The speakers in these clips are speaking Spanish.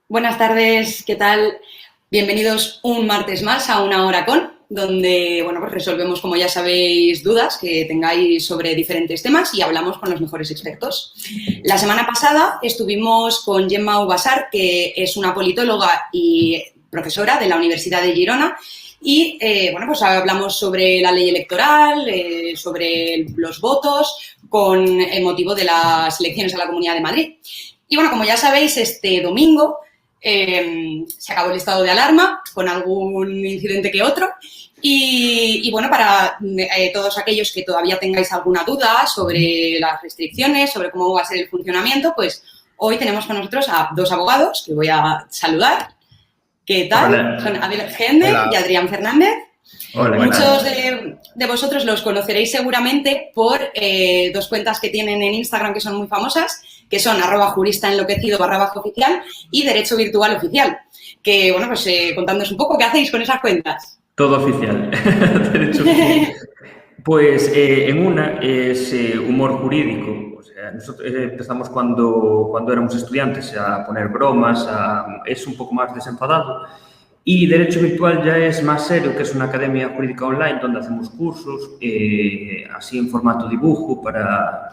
Buenas tardes, ¿qué tal? Bienvenidos un martes más a Una Hora Con, donde pues resolvemos, como ya sabéis, dudas que tengáis sobre diferentes temas y hablamos con los mejores expertos. La semana pasada estuvimos con Gemma Ubasar, que es una politóloga y profesora de la Universidad de Girona, y pues hablamos sobre la ley electoral, sobre los votos, con el motivo de las elecciones a la Comunidad de Madrid. Y bueno, como ya sabéis, este domingo se acabó el estado de alarma con algún incidente que otro y bueno, para todos aquellos que todavía tengáis alguna duda sobre las restricciones, sobre cómo va a ser el funcionamiento, pues hoy tenemos con nosotros a dos abogados que voy a saludar. ¿Qué tal? Hola. Son Abel Gende y Adrián Fernández. Hola, muchos de vosotros los conoceréis seguramente por dos cuentas que tienen en Instagram que son muy famosas, que son @juristaenloquecido_oficial y Derecho Virtual Oficial. Que, bueno, pues contándonos un poco, ¿qué hacéis con esas cuentas? Todo oficial. Derecho oficial. Pues en una es humor jurídico. O sea, nosotros empezamos cuando éramos estudiantes a poner bromas, es un poco más desenfadado. Y Derecho Virtual ya es más serio, que es una academia jurídica online donde hacemos cursos, así en formato dibujo, para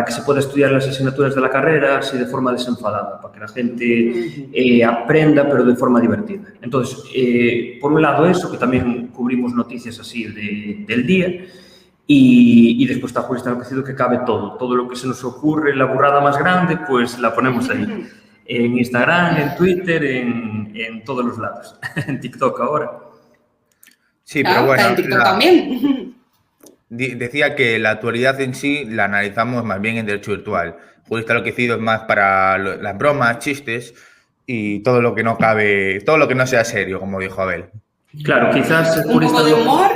que se pueda estudiar las asignaturas de la carrera así de forma desenfadada, para que la gente aprenda, pero de forma divertida. Entonces, por un lado eso, que también cubrimos noticias así del día, y después está Jurista Enloquecido, que cabe todo lo que se nos ocurre, la burrada más grande, pues la ponemos ahí. En Instagram, en Twitter, en todos los lados. En TikTok ahora. Sí, pero bueno, en TikTok también. Decía que la actualidad en sí la analizamos más bien en Derecho Virtual. Jurista Enloquecido es más para las bromas, chistes y todo lo que no cabe, todo lo que no sea serio, como dijo Abel. Claro, quizás... Un poco de humor.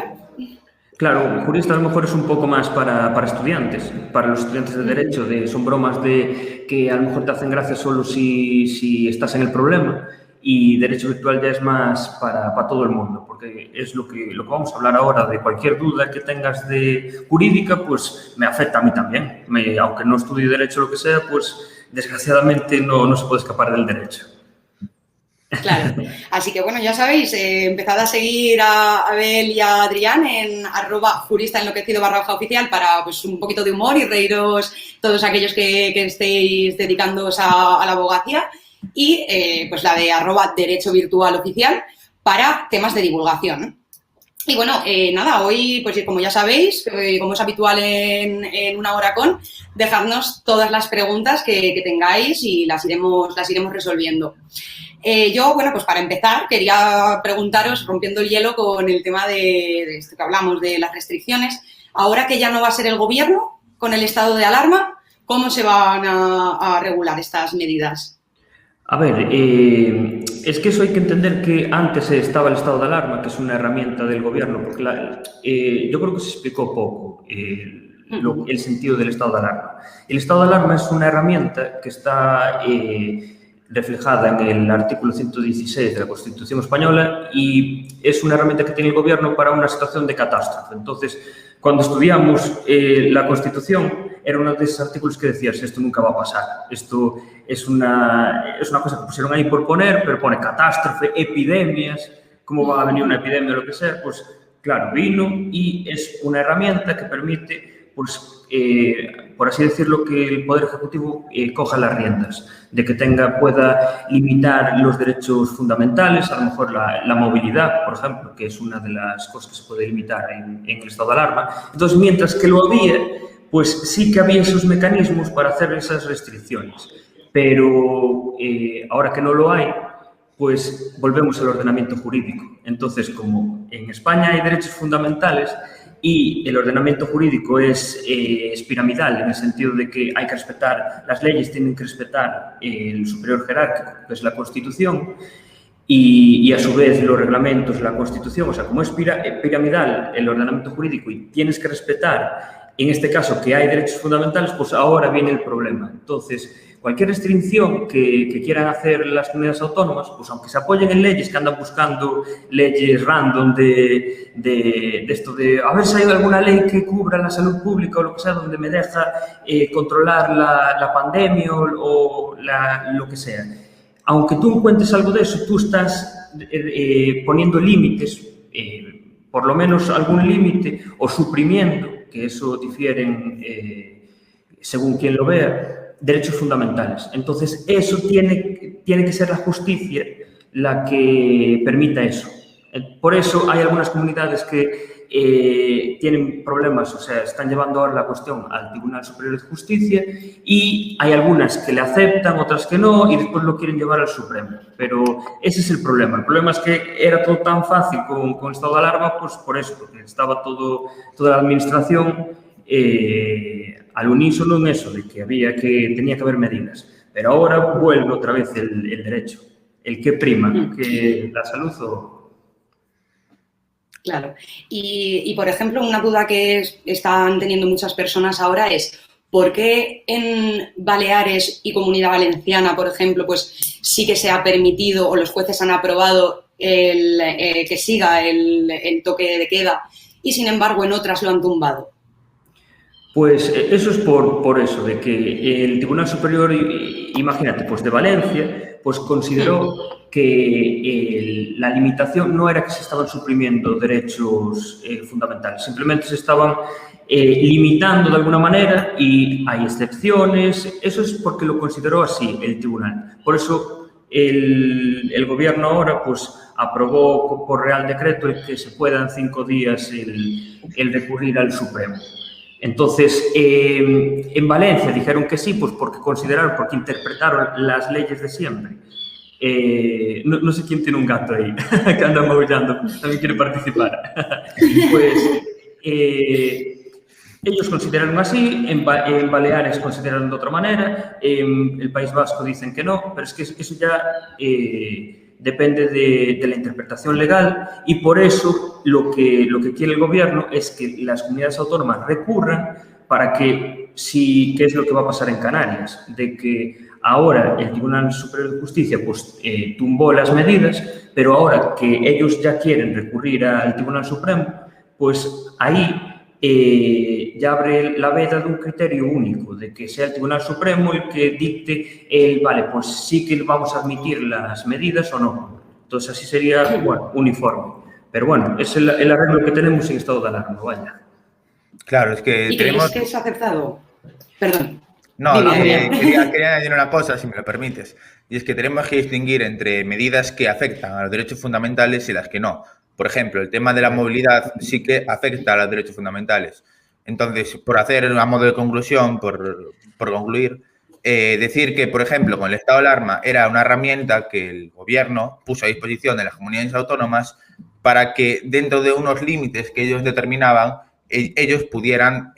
Claro, jurista a lo mejor es un poco más para estudiantes, para los estudiantes de Derecho, son bromas de que a lo mejor te hacen gracia solo si estás en el problema, y Derecho Virtual ya es más para todo el mundo, porque es lo que vamos a hablar ahora, de cualquier duda que tengas de jurídica, pues me afecta a mí también. Aunque no estudie Derecho o lo que sea, pues desgraciadamente no se puede escapar del Derecho. Claro, así que bueno, ya sabéis, empezad a seguir a Abel y a Adrián en @juristaenloquecido_oficial para pues un poquito de humor y reíros todos aquellos que estéis dedicándoos a la abogacía, y pues la de @Derecho Virtual Oficial para temas de divulgación. Y bueno, nada, hoy, pues como ya sabéis, como es habitual en Una Hora Con, dejadnos todas las preguntas que tengáis y las iremos resolviendo. Yo, bueno, pues para empezar, quería preguntaros, rompiendo el hielo con el tema de esto que hablamos, de las restricciones. Ahora que ya no va a ser el gobierno con el estado de alarma, ¿cómo se van a regular estas medidas? A ver, es que eso hay que entender que antes estaba el estado de alarma, que es una herramienta del gobierno, porque yo creo que se explicó poco el sentido del estado de alarma. El estado de alarma es una herramienta que está reflejada en el artículo 116 de la Constitución española y es una herramienta que tiene el gobierno para una situación de catástrofe. Entonces, cuando estudiamos la Constitución, era uno de esos artículos que decías, esto nunca va a pasar, esto es una cosa que pusieron ahí por poner, pero pone catástrofe, epidemias, ¿cómo va a venir una epidemia o lo que sea? Pues claro, vino y es una herramienta que permite, pues, por así decirlo, que el Poder Ejecutivo coja las riendas, de que pueda limitar los derechos fundamentales, a lo mejor la movilidad, por ejemplo, que es una de las cosas que se puede limitar en el estado de alarma. Entonces, mientras que lo había, pues sí que había esos mecanismos para hacer esas restricciones. Pero ahora que no lo hay, pues volvemos al ordenamiento jurídico. Entonces, como en España hay derechos fundamentales y el ordenamiento jurídico es piramidal, en el sentido de que hay que respetar, las leyes tienen que respetar el superior jerárquico, que es la Constitución, y a su vez los reglamentos, la Constitución, o sea, como es piramidal el ordenamiento jurídico y tienes que respetar en este caso que hay derechos fundamentales, pues ahora viene el problema. Entonces, cualquier restricción que quieran hacer las comunidades autónomas, pues aunque se apoyen en leyes que andan buscando leyes random de esto de a ver si hay alguna ley que cubra la salud pública o lo que sea, donde me deja controlar la pandemia o lo que sea. Aunque tú encuentres algo de eso, tú estás poniendo límites, por lo menos algún límite, o suprimiendo, que eso difieren según quien lo vea, derechos fundamentales. Entonces, eso tiene que ser la justicia la que permita eso. Por eso hay algunas comunidades que tienen problemas, o sea, están llevando ahora la cuestión al Tribunal Superior de Justicia y hay algunas que le aceptan, otras que no, y después lo quieren llevar al Supremo. Pero ese es el problema. El problema es que era todo tan fácil con el estado de alarma, pues por eso, porque estaba toda la administración al unísono en eso, de que tenía que haber medidas. Pero ahora vuelve otra vez el derecho. ¿El qué prima? ¿Que la salud o...? Claro. Y, por ejemplo, una duda que están teniendo muchas personas ahora es ¿por qué en Baleares y Comunidad Valenciana, por ejemplo, pues sí que se ha permitido o los jueces han aprobado que siga el toque de queda y, sin embargo, en otras lo han tumbado? Pues eso es por eso, de que el Tribunal Superior, imagínate, pues de Valencia, pues consideró que la limitación no era que se estaban suprimiendo derechos fundamentales, simplemente se estaban limitando de alguna manera y hay excepciones. Eso es porque lo consideró así el tribunal. Por eso el gobierno ahora pues aprobó por Real Decreto que se pueda en 5 días el recurrir al Supremo. Entonces, en Valencia dijeron que sí, pues porque porque interpretaron las leyes de siempre. No sé quién tiene un gato ahí que anda maullando, también quiere participar. Pues ellos consideraron así, en Baleares consideraron de otra manera, en el País Vasco dicen que no, pero es que eso ya depende de la interpretación legal y por eso lo que quiere el gobierno es que las comunidades autónomas recurran para que, ¿qué es lo que va a pasar en Canarias? De que ahora el Tribunal Superior de Justicia pues, tumbó las medidas, pero ahora que ellos ya quieren recurrir al Tribunal Supremo, pues ahí ya abre la veda de un criterio único, de que sea el Tribunal Supremo el que dicte vale, pues sí que vamos a admitir las medidas o no. Entonces así sería, bueno, uniforme. Pero bueno, es el arreglo que tenemos en estado de alarma, vaya. Claro, es que ¿Y crees que es aceptado? Perdón. No, quería añadir una cosa, si me lo permites, y es que tenemos que distinguir entre medidas que afectan a los derechos fundamentales y las que no. Por ejemplo, el tema de la movilidad sí que afecta a los derechos fundamentales. Entonces, por hacer a modo de conclusión, por concluir, decir que, por ejemplo, con el estado de alarma era una herramienta que el gobierno puso a disposición de las comunidades autónomas para que dentro de unos límites que ellos determinaban, ellos pudieran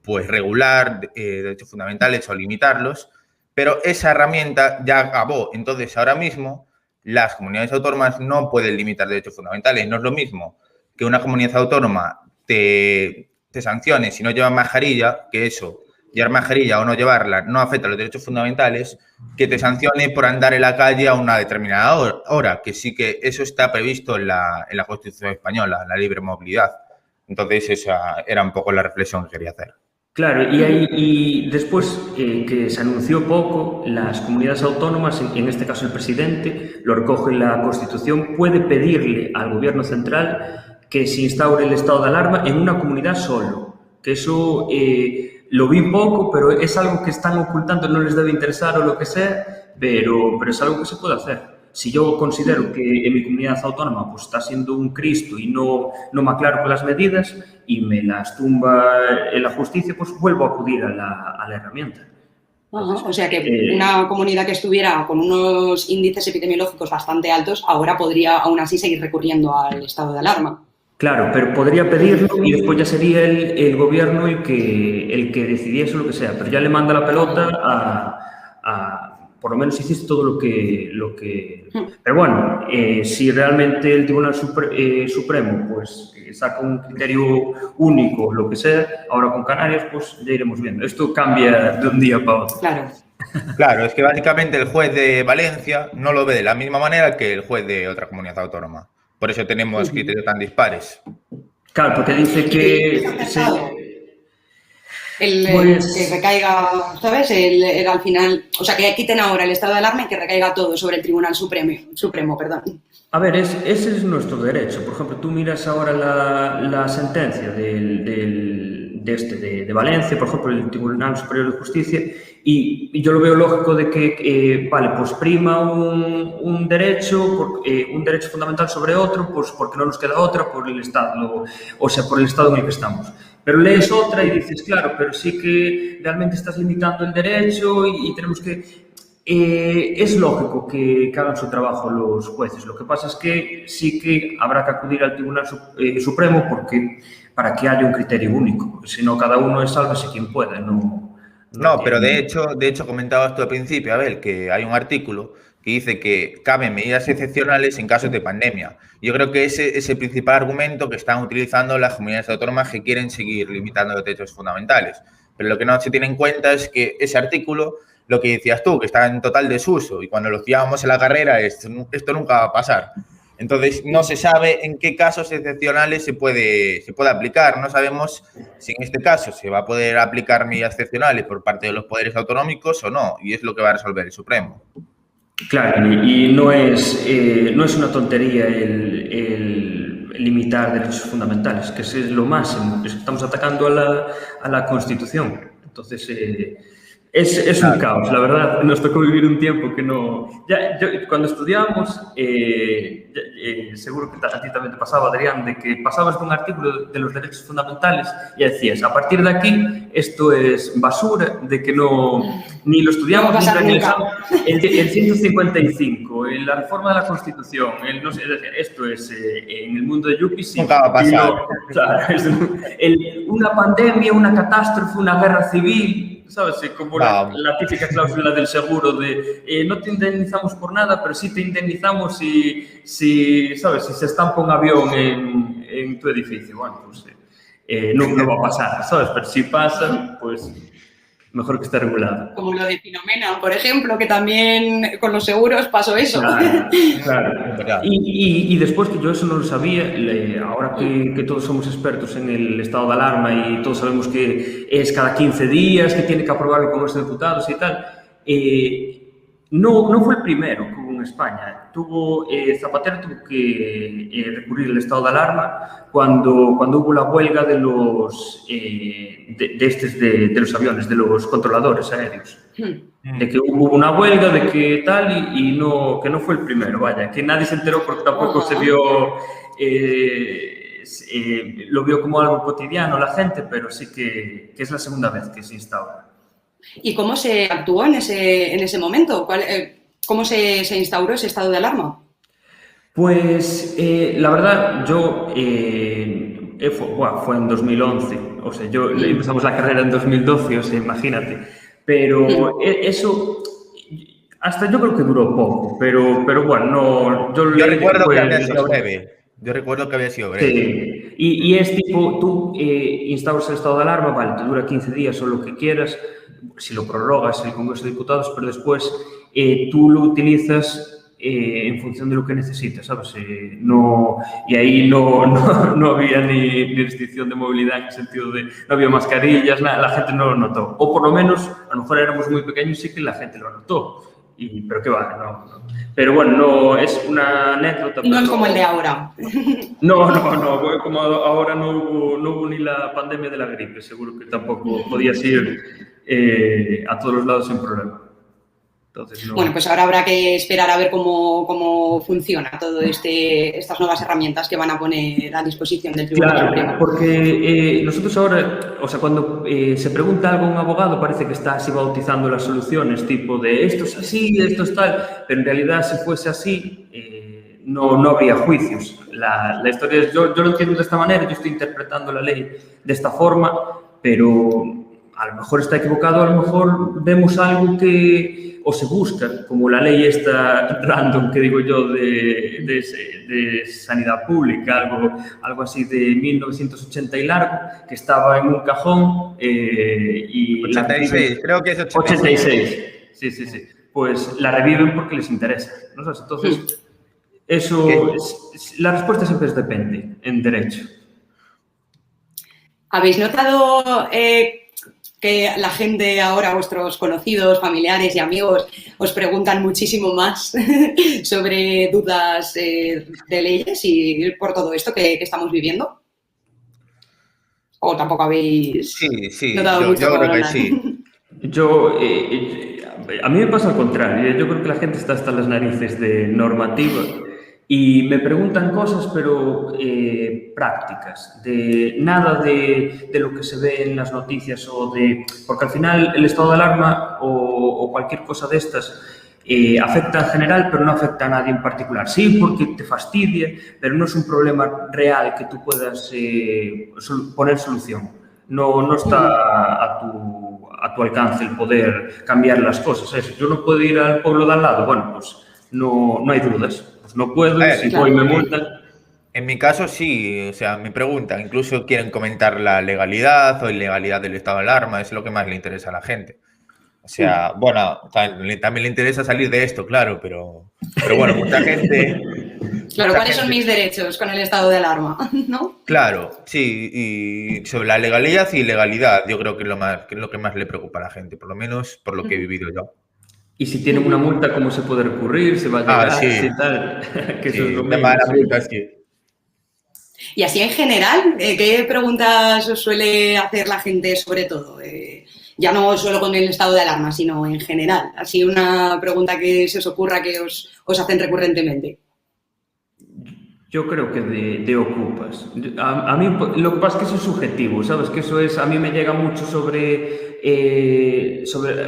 pues regular derechos fundamentales o limitarlos, pero esa herramienta ya acabó. Entonces, ahora mismo, las comunidades autónomas no pueden limitar derechos fundamentales. No es lo mismo que una comunidad autónoma te sancione si no llevas mascarilla, que eso, llevar mascarilla o no llevarla no afecta a los derechos fundamentales, que te sancione por andar en la calle a una determinada hora, que sí que eso está previsto en la Constitución española, la libre movilidad. Entonces, esa era un poco la reflexión que quería hacer. Claro, y después que se anunció poco, las comunidades autónomas, en este caso el presidente, lo recoge en la Constitución, puede pedirle al Gobierno central que se instaure el estado de alarma en una comunidad solo. Que eso lo vi poco, pero es algo que están ocultando, no les debe interesar o lo que sea, pero es algo que se puede hacer. Si yo considero que en mi comunidad autónoma pues, está siendo un Cristo y no me aclaro con las medidas y me las tumba en la justicia, pues vuelvo a acudir a la herramienta. Entonces, o sea que una comunidad que estuviera con unos índices epidemiológicos bastante altos ahora podría aún así seguir recurriendo al estado de alarma. Claro, pero podría pedirlo y después ya sería el gobierno el que decidiese lo que sea, pero ya le manda la pelota por lo menos hiciste todo lo que... Pero bueno, si realmente el Tribunal Supremo pues saca un criterio único, lo que sea, ahora con Canarias, pues ya iremos viendo. Esto cambia de un día para otro. Claro. Claro, es que básicamente el juez de Valencia no lo ve de la misma manera que el juez de otra comunidad autónoma. Por eso tenemos criterios tan dispares. Claro, porque dice que... que recaiga, ¿sabes? Al final, o sea, que quiten ahora el estado de alarma y que recaiga todo sobre el Tribunal Supremo, perdón. A ver, ese es nuestro derecho. Por ejemplo, tú miras ahora la sentencia de Valencia, por ejemplo, el Tribunal Superior de Justicia, y yo lo veo lógico de que, vale, pues prima un derecho fundamental sobre otro, pues porque no nos queda otra por el Estado, o sea, por el Estado en el que estamos. Pero lees otra y dices, claro, pero sí que realmente estás limitando el derecho y tenemos que... es lógico que hagan su trabajo los jueces. Lo que pasa es que sí que habrá que acudir al Tribunal Supremo para que haya un criterio único. Si no, cada uno es sálvese quien pueda. No, pero de hecho comentabas tú al principio, Abel, que hay un artículo que dice que caben medidas excepcionales en casos de pandemia. Yo creo que ese es el principal argumento que están utilizando las comunidades autónomas que quieren seguir limitando los derechos fundamentales. Pero lo que no se tiene en cuenta es que ese artículo, lo que decías tú, que está en total desuso, y cuando lo estudiábamos en la carrera, esto nunca va a pasar. Entonces, no se sabe en qué casos excepcionales se puede aplicar. No sabemos si en este caso se va a poder aplicar medidas excepcionales por parte de los poderes autonómicos o no, y es lo que va a resolver el Supremo. Claro, y no es una tontería el limitar derechos fundamentales, que es lo máximo, que estamos atacando a la Constitución. Entonces, es un caos, la verdad. Nos tocó vivir un tiempo que no... cuando estudiábamos, seguro que a ti también te pasaba, Adrián, de que pasabas de un artículo de los derechos fundamentales y decías, a partir de aquí, esto es basura, de que ni lo estudiamos, ni lo analizamos. El 155, la reforma de la Constitución, no sé, esto es en el mundo de Yuppie, sí. Nunca va a pasar. Claro, una pandemia, una catástrofe, una guerra civil... ¿Sabes? Como la típica cláusula del seguro de no te indemnizamos por nada, pero sí te indemnizamos si ¿sabes? Si se estampa un avión en tu edificio. Bueno, pues no va a pasar, ¿sabes? Pero si pasa, pues mejor que esté regulado. Como lo de Filomena, por ejemplo, que también con los seguros pasó eso. Claro. Y después, que yo eso no lo sabía, ahora que todos somos expertos en el estado de alarma y todos sabemos que es cada 15 días, que tiene que aprobar el Congreso de Diputados y tal, no fue el primero que hubo en España. Zapatero tuvo que recurrir al estado de alarma cuando hubo la huelga de los los aviones, de los controladores aéreos. De que hubo una huelga, de que tal, que no fue el primero, vaya, que nadie se enteró porque tampoco se vio, lo vio como algo cotidiano la gente, pero sí que es la segunda vez que se instaura. ¿Y cómo se actuó en ese momento? ¿Cómo se instauró ese estado de alarma? Pues la verdad, yo fue en 2011, o sea, empezamos la carrera en 2012, o sea, imagínate, pero eso hasta yo creo que duró poco, pero bueno, yo recuerdo que había sido breve. Yo recuerdo que había sido breve. Sí. Y es tipo, tú instauras el estado de alarma, vale, te dura 15 días o lo que quieras, si lo prorrogas el Congreso de Diputados, pero después tú lo utilizas en función de lo que necesitas, ¿sabes? Y ahí no había ni restricción de movilidad en el sentido de no había mascarillas, nada, la gente no lo notó. O por lo menos, a lo mejor éramos muy pequeños, sí que la gente lo notó. Pero qué va, no. Pero bueno, no es una anécdota. No es como el de ahora. No, como ahora no hubo ni la pandemia de la gripe, seguro que tampoco podías ir a todos los lados sin problema. Entonces, no. Bueno, pues ahora habrá que esperar a ver cómo funciona todo estas nuevas herramientas que van a poner a disposición del Tribunal Supremo. Porque nosotros ahora, o sea, cuando se pregunta algo a un abogado, parece que está así bautizando las soluciones, tipo de esto es así, esto es tal, pero en realidad si fuese así, no habría juicios. La historia es, yo lo entiendo de esta manera, yo estoy interpretando la ley de esta forma, pero a lo mejor está equivocado, a lo mejor vemos algo que o se busca, como la ley esta random que digo yo de sanidad pública, algo así de 1980 y largo, que estaba en un cajón y 86, creo que es 86. Sí. Pues la reviven porque les interesa, ¿no sabes? Entonces, la respuesta siempre es depende, en derecho. ¿Habéis notado que la gente ahora, vuestros conocidos, familiares y amigos, os preguntan muchísimo más sobre dudas de leyes y por todo esto que estamos viviendo? ¿O tampoco habéis notado mucho? Yo creo que sí. A mí me pasa al contrario. Yo creo que la gente está hasta las narices de normativa y me preguntan cosas, pero prácticas, nada de lo que se ve en las noticias porque al final el estado de alarma o cualquier cosa de estas afecta en general, pero no afecta a nadie en particular. Sí, porque te fastidia, pero no es un problema real que tú puedas poner solución. No está a tu alcance el poder cambiar las cosas. Yo no puedo ir al pueblo de al lado. Bueno, pues no hay dudas. Pues no puedo, si voy me multan. En mi caso sí, o sea, me preguntan, incluso quieren comentar la legalidad o ilegalidad del estado de alarma, es lo que más le interesa a la gente. O sea, bueno, también le interesa salir de esto, claro, pero bueno, mucha gente... Claro, ¿cuáles son mis derechos con el estado de alarma? ¿No? Claro, sí, y sobre la legalidad y ilegalidad, yo creo que es lo que más le preocupa a la gente, por lo menos por lo que he vivido yo. Y si tienen una multa, ¿cómo se puede recurrir? ¿Se va a llegar? Sí. Tal. Que eso es lo mismo. La multa, sí. Y así en general, ¿qué preguntas os suele hacer la gente sobre todo? Ya no solo con el estado de alarma, sino en general. Así una pregunta que se os ocurra que os hacen recurrentemente. Yo creo que de ocupas. A mí lo que pasa es que eso es subjetivo, ¿sabes? Que eso a mí me llega mucho sobre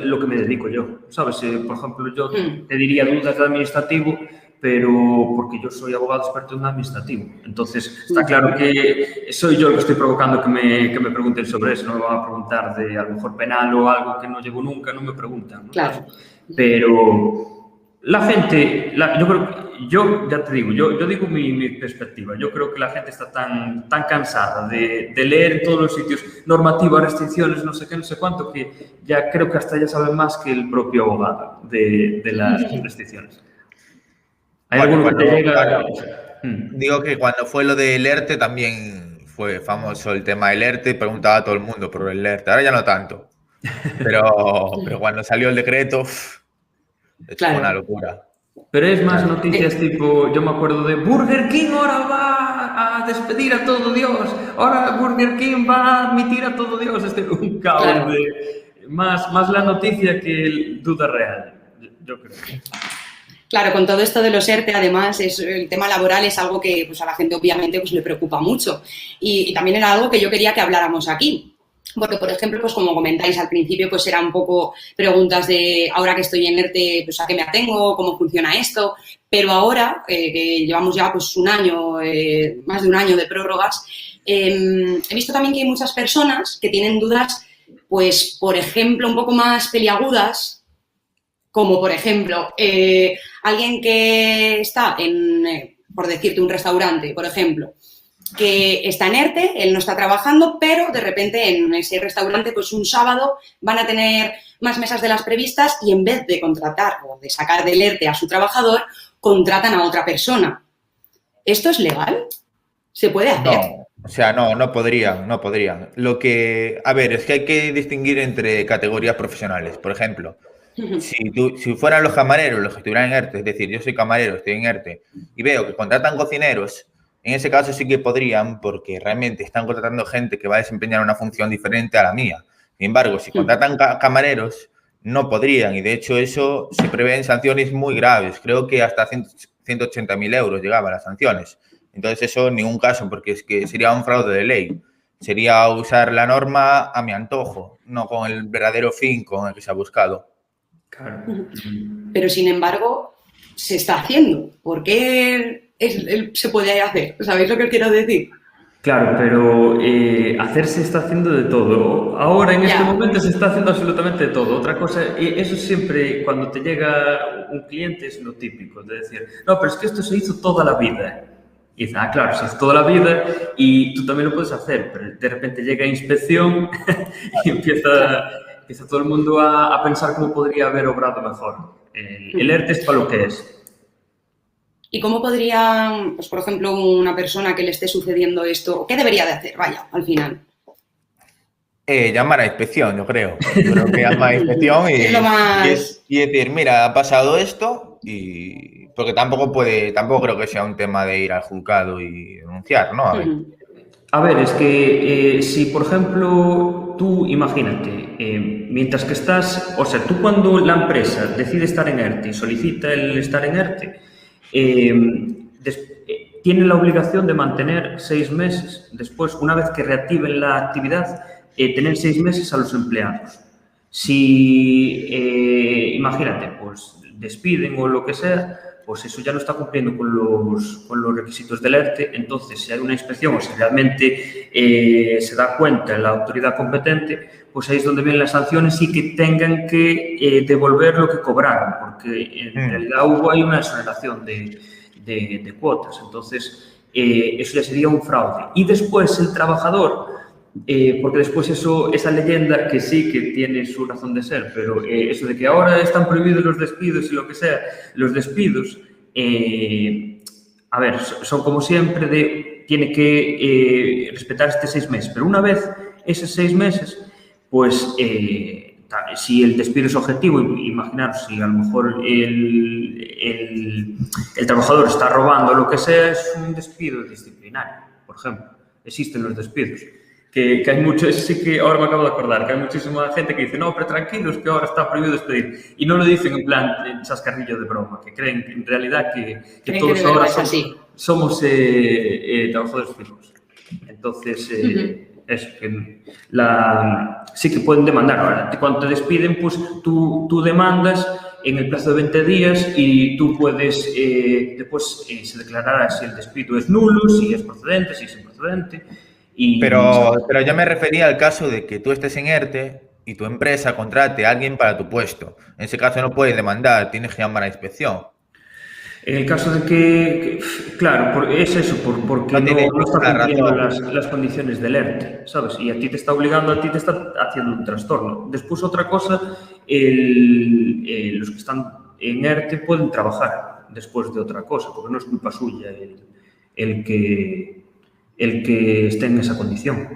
lo que me dedico yo, ¿sabes? Por ejemplo, yo te diría dudas de administrativo, pero porque yo soy abogado experto en administrativo. Entonces, está claro que soy yo el que estoy provocando que me pregunten sobre eso. No me van a preguntar de a lo mejor penal o algo que no llevo nunca, no me preguntan, ¿no? Claro. Pero la gente, yo ya te digo, yo digo mi perspectiva. Yo creo que la gente está tan cansada de leer en todos los sitios normativas, restricciones, no sé qué, no sé cuánto, que ya creo que hasta ya saben más que el propio abogado de las restricciones. ¿Hay alguno que te llega? Claro, digo que cuando fue lo del ERTE también fue famoso el tema del ERTE, preguntaba a todo el mundo por el ERTE, ahora ya no tanto, pero cuando salió el decreto es una locura. Pero es más noticias tipo, yo me acuerdo de Burger King ahora va a despedir a todo Dios, ahora Burger King va a admitir a todo Dios, un caos de más la noticia que el duda real, yo creo. Claro, con todo esto de los ERTE, además, el tema laboral es algo que pues, a la gente obviamente pues, le preocupa mucho. Y también era algo que yo quería que habláramos aquí. Porque, por ejemplo, pues como comentáis al principio, pues eran un poco preguntas de ahora que estoy en ERTE, pues a qué me atengo, cómo funciona esto. Pero ahora, que llevamos ya pues un año, más de un año de prórrogas, he visto también que hay muchas personas que tienen dudas, pues, por ejemplo, un poco más peliagudas, como, por ejemplo, alguien que está en, por decirte, un restaurante, por ejemplo, que está en ERTE, él no está trabajando, pero de repente en ese restaurante, pues un sábado van a tener más mesas de las previstas y en vez de contratar o de sacar del ERTE a su trabajador, contratan a otra persona. ¿Esto es legal? ¿Se puede hacer? No, o sea, no podrían. A ver, es que hay que distinguir entre categorías profesionales. Por ejemplo, si fueran los camareros los que estuvieran en ERTE, es decir, yo soy camarero, estoy en ERTE, y veo que contratan cocineros, en ese caso sí que podrían, porque realmente están contratando gente que va a desempeñar una función diferente a la mía. Sin embargo, si contratan camareros, no podrían, y de hecho eso se prevé en sanciones muy graves. Creo que hasta 180.000 euros llegaban las sanciones. Entonces eso en ningún caso, porque es que sería un fraude de ley. Sería usar la norma a mi antojo, no con el verdadero fin con el que se ha buscado. Claro. Pero, sin embargo, se está haciendo. ¿Por qué se puede hacer? ¿Sabéis lo que os quiero decir? Claro, pero hacerse está haciendo de todo. Ahora, en este momento, se está haciendo absolutamente de todo. Otra cosa, eso siempre, cuando te llega un cliente, es lo típico, de decir, no, pero es que esto se hizo toda la vida. Y dices, claro, se hizo toda la vida y tú también lo puedes hacer, pero de repente llega inspección y empieza todo el mundo a pensar cómo podría haber obrado mejor. El ERTE es para lo que es. ¿Y cómo podría, pues, por ejemplo, una persona que le esté sucediendo esto, qué debería de hacer, vaya, al final? Llamar a inspección, yo creo. Yo creo que llamar a inspección y decir, mira, ha pasado esto y... Porque tampoco creo que sea un tema de ir al juzgado y denunciar, ¿no? A ver, es que si, por ejemplo, tú, imagínate, mientras que estás... O sea, tú cuando la empresa decide estar en ERTE y solicita el estar en ERTE, tiene la obligación de mantener 6 meses, después, una vez que reactiven la actividad, tener 6 meses a los empleados. Si, imagínate, pues despiden o lo que sea, pues eso ya no está cumpliendo con los requisitos del ERTE. Entonces, si hay una inspección o si realmente se da cuenta la autoridad competente, pues ahí es donde vienen las sanciones y que tengan que devolver lo que cobraron, porque en realidad hubo ahí una exoneración de cuotas. Entonces, eso ya sería un fraude. Y después el trabajador, porque después esa leyenda que sí que tiene su razón de ser, pero eso de que ahora están prohibidos los despidos y lo que sea, los despidos, a ver, son como siempre tiene que respetar este 6 meses, pero una vez esos 6 meses, pues si el despido es objetivo, imaginaros si a lo mejor el trabajador está robando o lo que sea, es un despido disciplinario, por ejemplo. Existen los despidos. Que hay mucho, sí que ahora me acabo de acordar, que hay muchísima gente que dice, no, pero tranquilos, que ahora está prohibido despedir. Y no lo dicen en plan en chascarrillo de broma, que creen en realidad que todos ahora somos trabajadores fijos. Entonces, eso, que sí que pueden demandar. Ahora, cuando te despiden, pues tú demandas en el plazo de 20 días y tú puedes, después se declarará si el despido es nulo, si es procedente, si es improcedente. Pero yo me refería al caso de que tú estés en ERTE y tu empresa contrate a alguien para tu puesto. En ese caso no puedes demandar, tienes que llamar a inspección. En el caso de que claro, es eso, porque no está cumpliendo las condiciones del ERTE, ¿sabes? Y a ti te está obligando, a ti te está haciendo un trastorno. Después, otra cosa, los que están en ERTE pueden trabajar después de otra cosa, porque no es culpa suya el que esté en esa condición.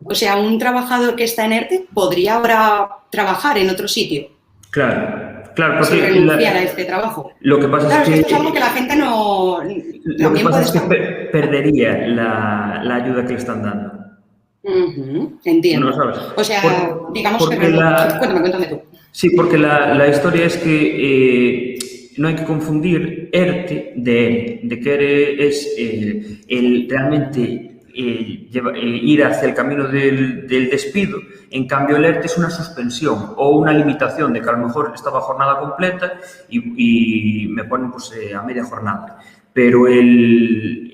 O sea, un trabajador que está en ERTE podría ahora trabajar en otro sitio. Claro, porque si renunciara a este trabajo. Lo que pasa es que esto es algo que la gente no... Lo que pasa es que perdería la ayuda que le están dando. Entiendo. ¿No lo sabes? O sea, digamos que... Cuéntame tú. Sí, porque la historia es que no hay que confundir ERTE de ERE. De que ERE es realmente ir hacia el camino del despido. En cambio, el ERTE es una suspensión o una limitación de que a lo mejor estaba jornada completa y me ponen pues, a media jornada. Pero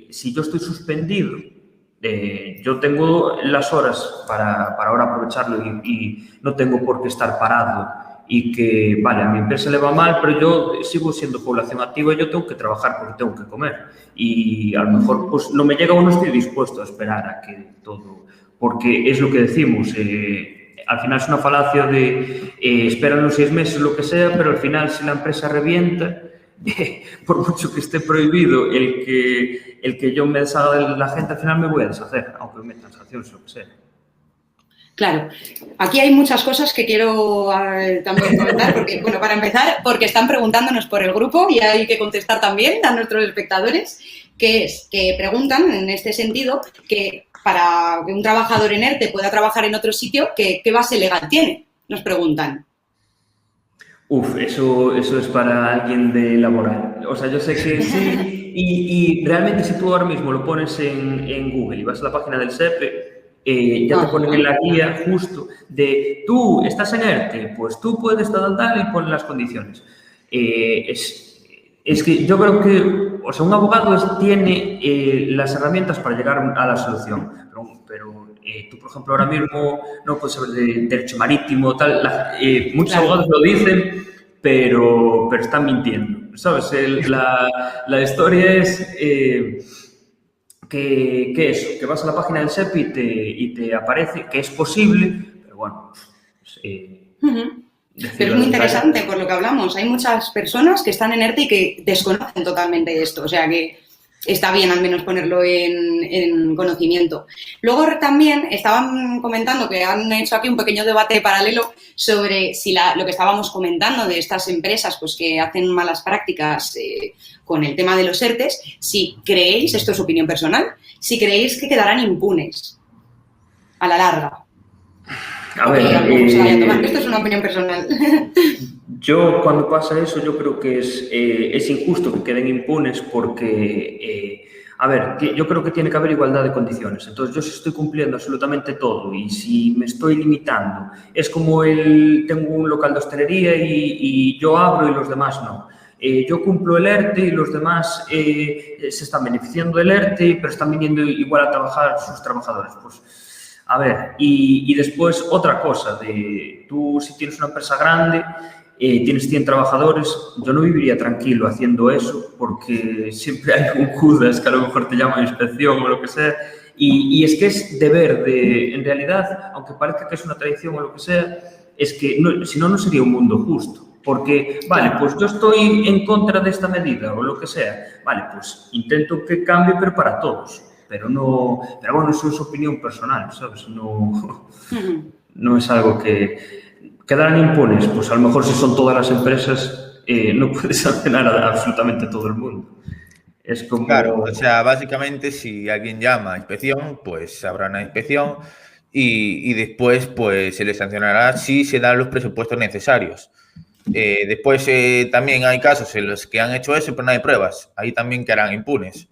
si yo estoy suspendido, yo tengo las horas para ahora aprovecharlo y no tengo por qué estar parado y que, vale, a mi empresa le va mal, pero yo sigo siendo población activa y yo tengo que trabajar porque tengo que comer. Y a lo mejor pues no me llega o no estoy dispuesto a esperar a que todo... Porque es lo que decimos, al final es una falacia de esperan los 6 meses, lo que sea, pero al final si la empresa revienta, por mucho que esté prohibido el que yo me deshaga de la gente, al final me voy a deshacer, aunque me metan sanciones, lo que sea. Claro, aquí hay muchas cosas que quiero también comentar, porque, bueno, para empezar, porque están preguntándonos por el grupo y hay que contestar también a nuestros espectadores, que preguntan en este sentido que para que un trabajador en ERTE pueda trabajar en otro sitio, ¿qué base legal tiene? Nos preguntan. Eso es para alguien de laboral. O sea, yo sé que sí, y realmente si tú ahora mismo lo pones en Google y vas a la página del SEPE, ya te ponen en la guía justo de tú estás en ERTE, pues tú puedes tal y ponen las condiciones. Es Es que yo creo que, o sea, un abogado tiene las herramientas para llegar a la solución, pero tú, por ejemplo, ahora mismo no puedes saber de derecho marítimo, tal. Muchos abogados lo dicen, pero están mintiendo, ¿sabes? La historia es que eso, que vas a la página del SEP y te aparece que es posible, pero bueno, Pero es muy interesante por lo que hablamos. Hay muchas personas que están en ERTE y que desconocen totalmente esto. O sea que está bien al menos ponerlo en conocimiento. Luego también estaban comentando que han hecho aquí un pequeño debate paralelo sobre si lo que estábamos comentando de estas empresas pues que hacen malas prácticas con el tema de los ERTEs, si creéis, esto es opinión personal, si creéis que quedarán impunes a la larga. A ver, esto es una opinión personal. Yo, cuando pasa eso, yo creo que es injusto que queden impunes porque, a ver, yo creo que tiene que haber igualdad de condiciones. Entonces, yo si estoy cumpliendo absolutamente todo y si me estoy limitando, es como tengo un local de hostelería y yo abro y los demás no. Yo cumplo el ERTE y los demás se están beneficiando del ERTE, pero están viniendo igual a trabajar sus trabajadores. Pues, a ver, y después otra cosa, tú si tienes una empresa grande, tienes 100 trabajadores, yo no viviría tranquilo haciendo eso porque siempre hay un Judas que a lo mejor te llama a inspección o lo que sea. Y es que es deber en realidad, aunque parezca que es una tradición o lo que sea, es que si no, no sería un mundo justo. Porque, vale, pues yo estoy en contra de esta medida o lo que sea. Vale, pues intento que cambie, pero para todos. Pero bueno, eso es opinión personal, ¿sabes? No es algo que quedarán impunes. Pues a lo mejor si son todas las empresas, no puedes sancionar a absolutamente todo el mundo. Es como... Claro, o sea, básicamente si alguien llama a inspección, pues habrá una inspección y después pues se le sancionará si se dan los presupuestos necesarios. Después también hay casos en los que han hecho eso, pero no hay pruebas. Ahí también quedarán impunes.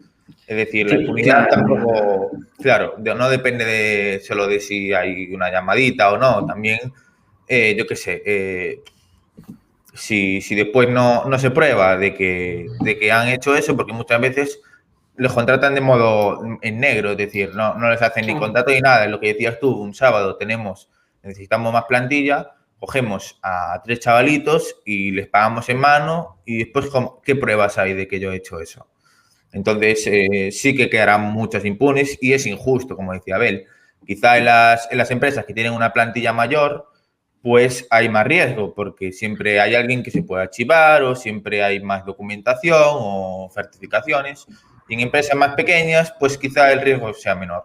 Es decir, la impunidad tampoco, claro, no depende solo de si hay una llamadita o no. También, yo qué sé, si después no se prueba de que han hecho eso, porque muchas veces los contratan de modo en negro, es decir, no les hacen ni contrato ni nada. Es lo que decías tú, un sábado necesitamos más plantilla, cogemos a 3 chavalitos y les pagamos en mano y después, ¿qué pruebas hay de que yo he hecho eso? Entonces, sí que quedarán muchos impunes y es injusto, como decía Abel. Quizá en las empresas que tienen una plantilla mayor, pues hay más riesgo, porque siempre hay alguien que se puede archivar o siempre hay más documentación o certificaciones. Y en empresas más pequeñas, pues quizá el riesgo sea menor.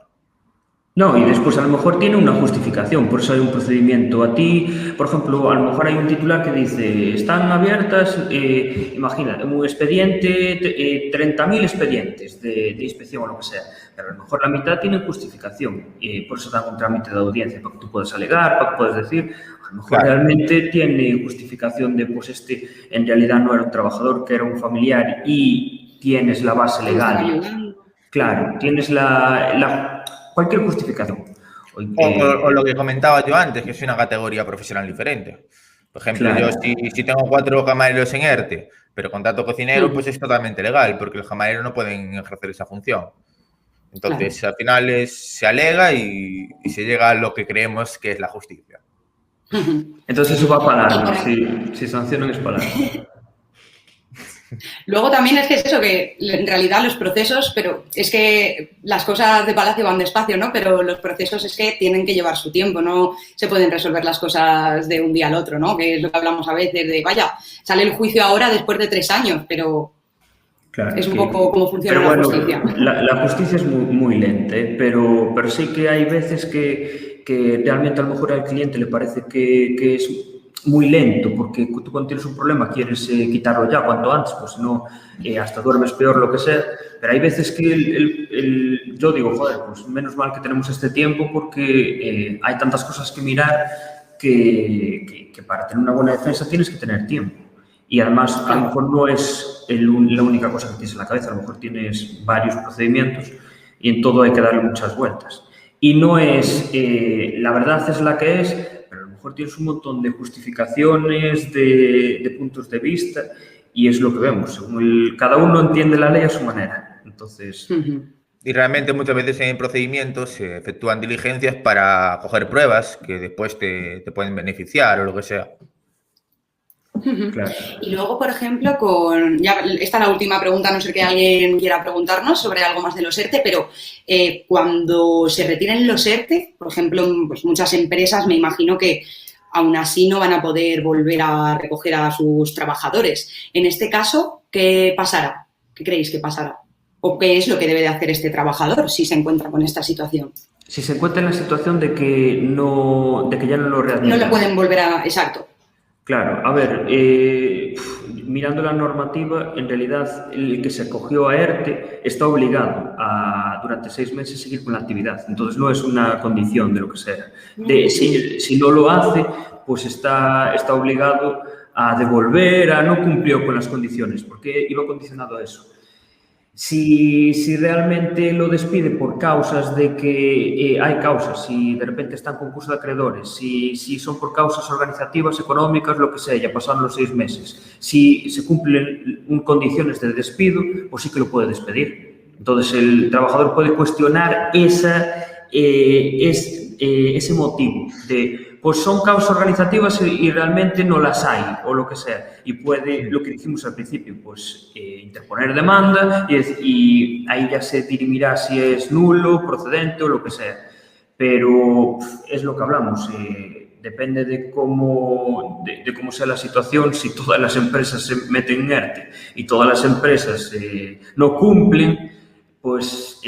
No, y después a lo mejor tiene una justificación, por eso hay un procedimiento. A ti, por ejemplo, a lo mejor hay un titular que dice, están abiertas, imagina, un expediente, 30.000 expedientes de inspección o lo que sea, pero a lo mejor la mitad tiene justificación, por eso dan un trámite de audiencia, para que tú puedas alegar, para que puedas decir, a lo mejor claro, realmente tiene justificación de, pues en realidad no era un trabajador, que era un familiar y tienes la base legal. Claro, tienes cualquier justificación. O lo que comentaba yo antes, que es una categoría profesional diferente. Por ejemplo, claro, yo si tengo 4 camareros en ERTE, pero contrato cocinero, pues es totalmente legal, porque los camareros no pueden ejercer esa función. Entonces, claro, al final se alega y se llega a lo que creemos que es la justicia. Entonces eso va para alarma, si sancionan es para alarma. Luego también es que es eso, que en realidad los procesos, pero es que las cosas de Palacio van despacio, ¿no? Pero los procesos es que tienen que llevar su tiempo, no se pueden resolver las cosas de un día al otro, ¿no? Que es lo que hablamos a veces de, vaya, sale el juicio ahora después de 3 años, pero claro, es un poco cómo funciona la justicia. La justicia es muy lenta, pero sí que hay veces que realmente a lo mejor al cliente le parece que es muy lento, porque tú cuando tienes un problema quieres quitarlo ya cuanto antes, pues no, hasta duermes peor, lo que sea, pero hay veces que yo digo, joder, pues menos mal que tenemos este tiempo porque hay tantas cosas que mirar que para tener una buena defensa tienes que tener tiempo. Y además, a lo mejor no es la única cosa que tienes en la cabeza, a lo mejor tienes varios procedimientos y en todo hay que darle muchas vueltas. Y no es, la verdad es la que es, pero a lo mejor tienes un montón de justificaciones, de puntos de vista, y es lo que vemos. Cada uno entiende la ley a su manera. Entonces... Y realmente muchas veces en procedimientos se efectúan diligencias para coger pruebas que después te pueden beneficiar o lo que sea. Claro. Y luego, por ejemplo, esta es la última pregunta, a no ser que alguien quiera preguntarnos sobre algo más de los ERTE, pero cuando se retiren los ERTE, por ejemplo, pues muchas empresas me imagino que aún así no van a poder volver a recoger a sus trabajadores. En este caso, ¿qué pasará? ¿Qué creéis que pasará? ¿O qué es lo que debe de hacer este trabajador si se encuentra con esta situación? Si se encuentra en la situación de que ya no lo readmiten. No lo pueden volver a... Exacto. Claro, a ver, mirando la normativa, en realidad el que se acogió a ERTE está obligado a durante 6 meses seguir con la actividad. Entonces no es una condición de lo que sea. Si no lo hace, pues está obligado a devolver, no cumplió con las condiciones, porque iba condicionado a eso. Si realmente lo despide por causas de que hay causas, si de repente está en concurso de acreedores, si son por causas organizativas, económicas, lo que sea, ya pasaron los 6 meses, si se cumplen condiciones de despido, pues sí que lo puede despedir. Entonces, el trabajador puede cuestionar ese motivo de, pues son causas organizativas y realmente no las hay, o lo que sea. Y puede, lo que dijimos al principio, pues interponer demanda y ahí ya se dirimirá si es nulo, procedente o lo que sea. Pero es lo que hablamos, depende de cómo sea la situación. Si todas las empresas se meten en ERTE y todas las empresas no cumplen, pues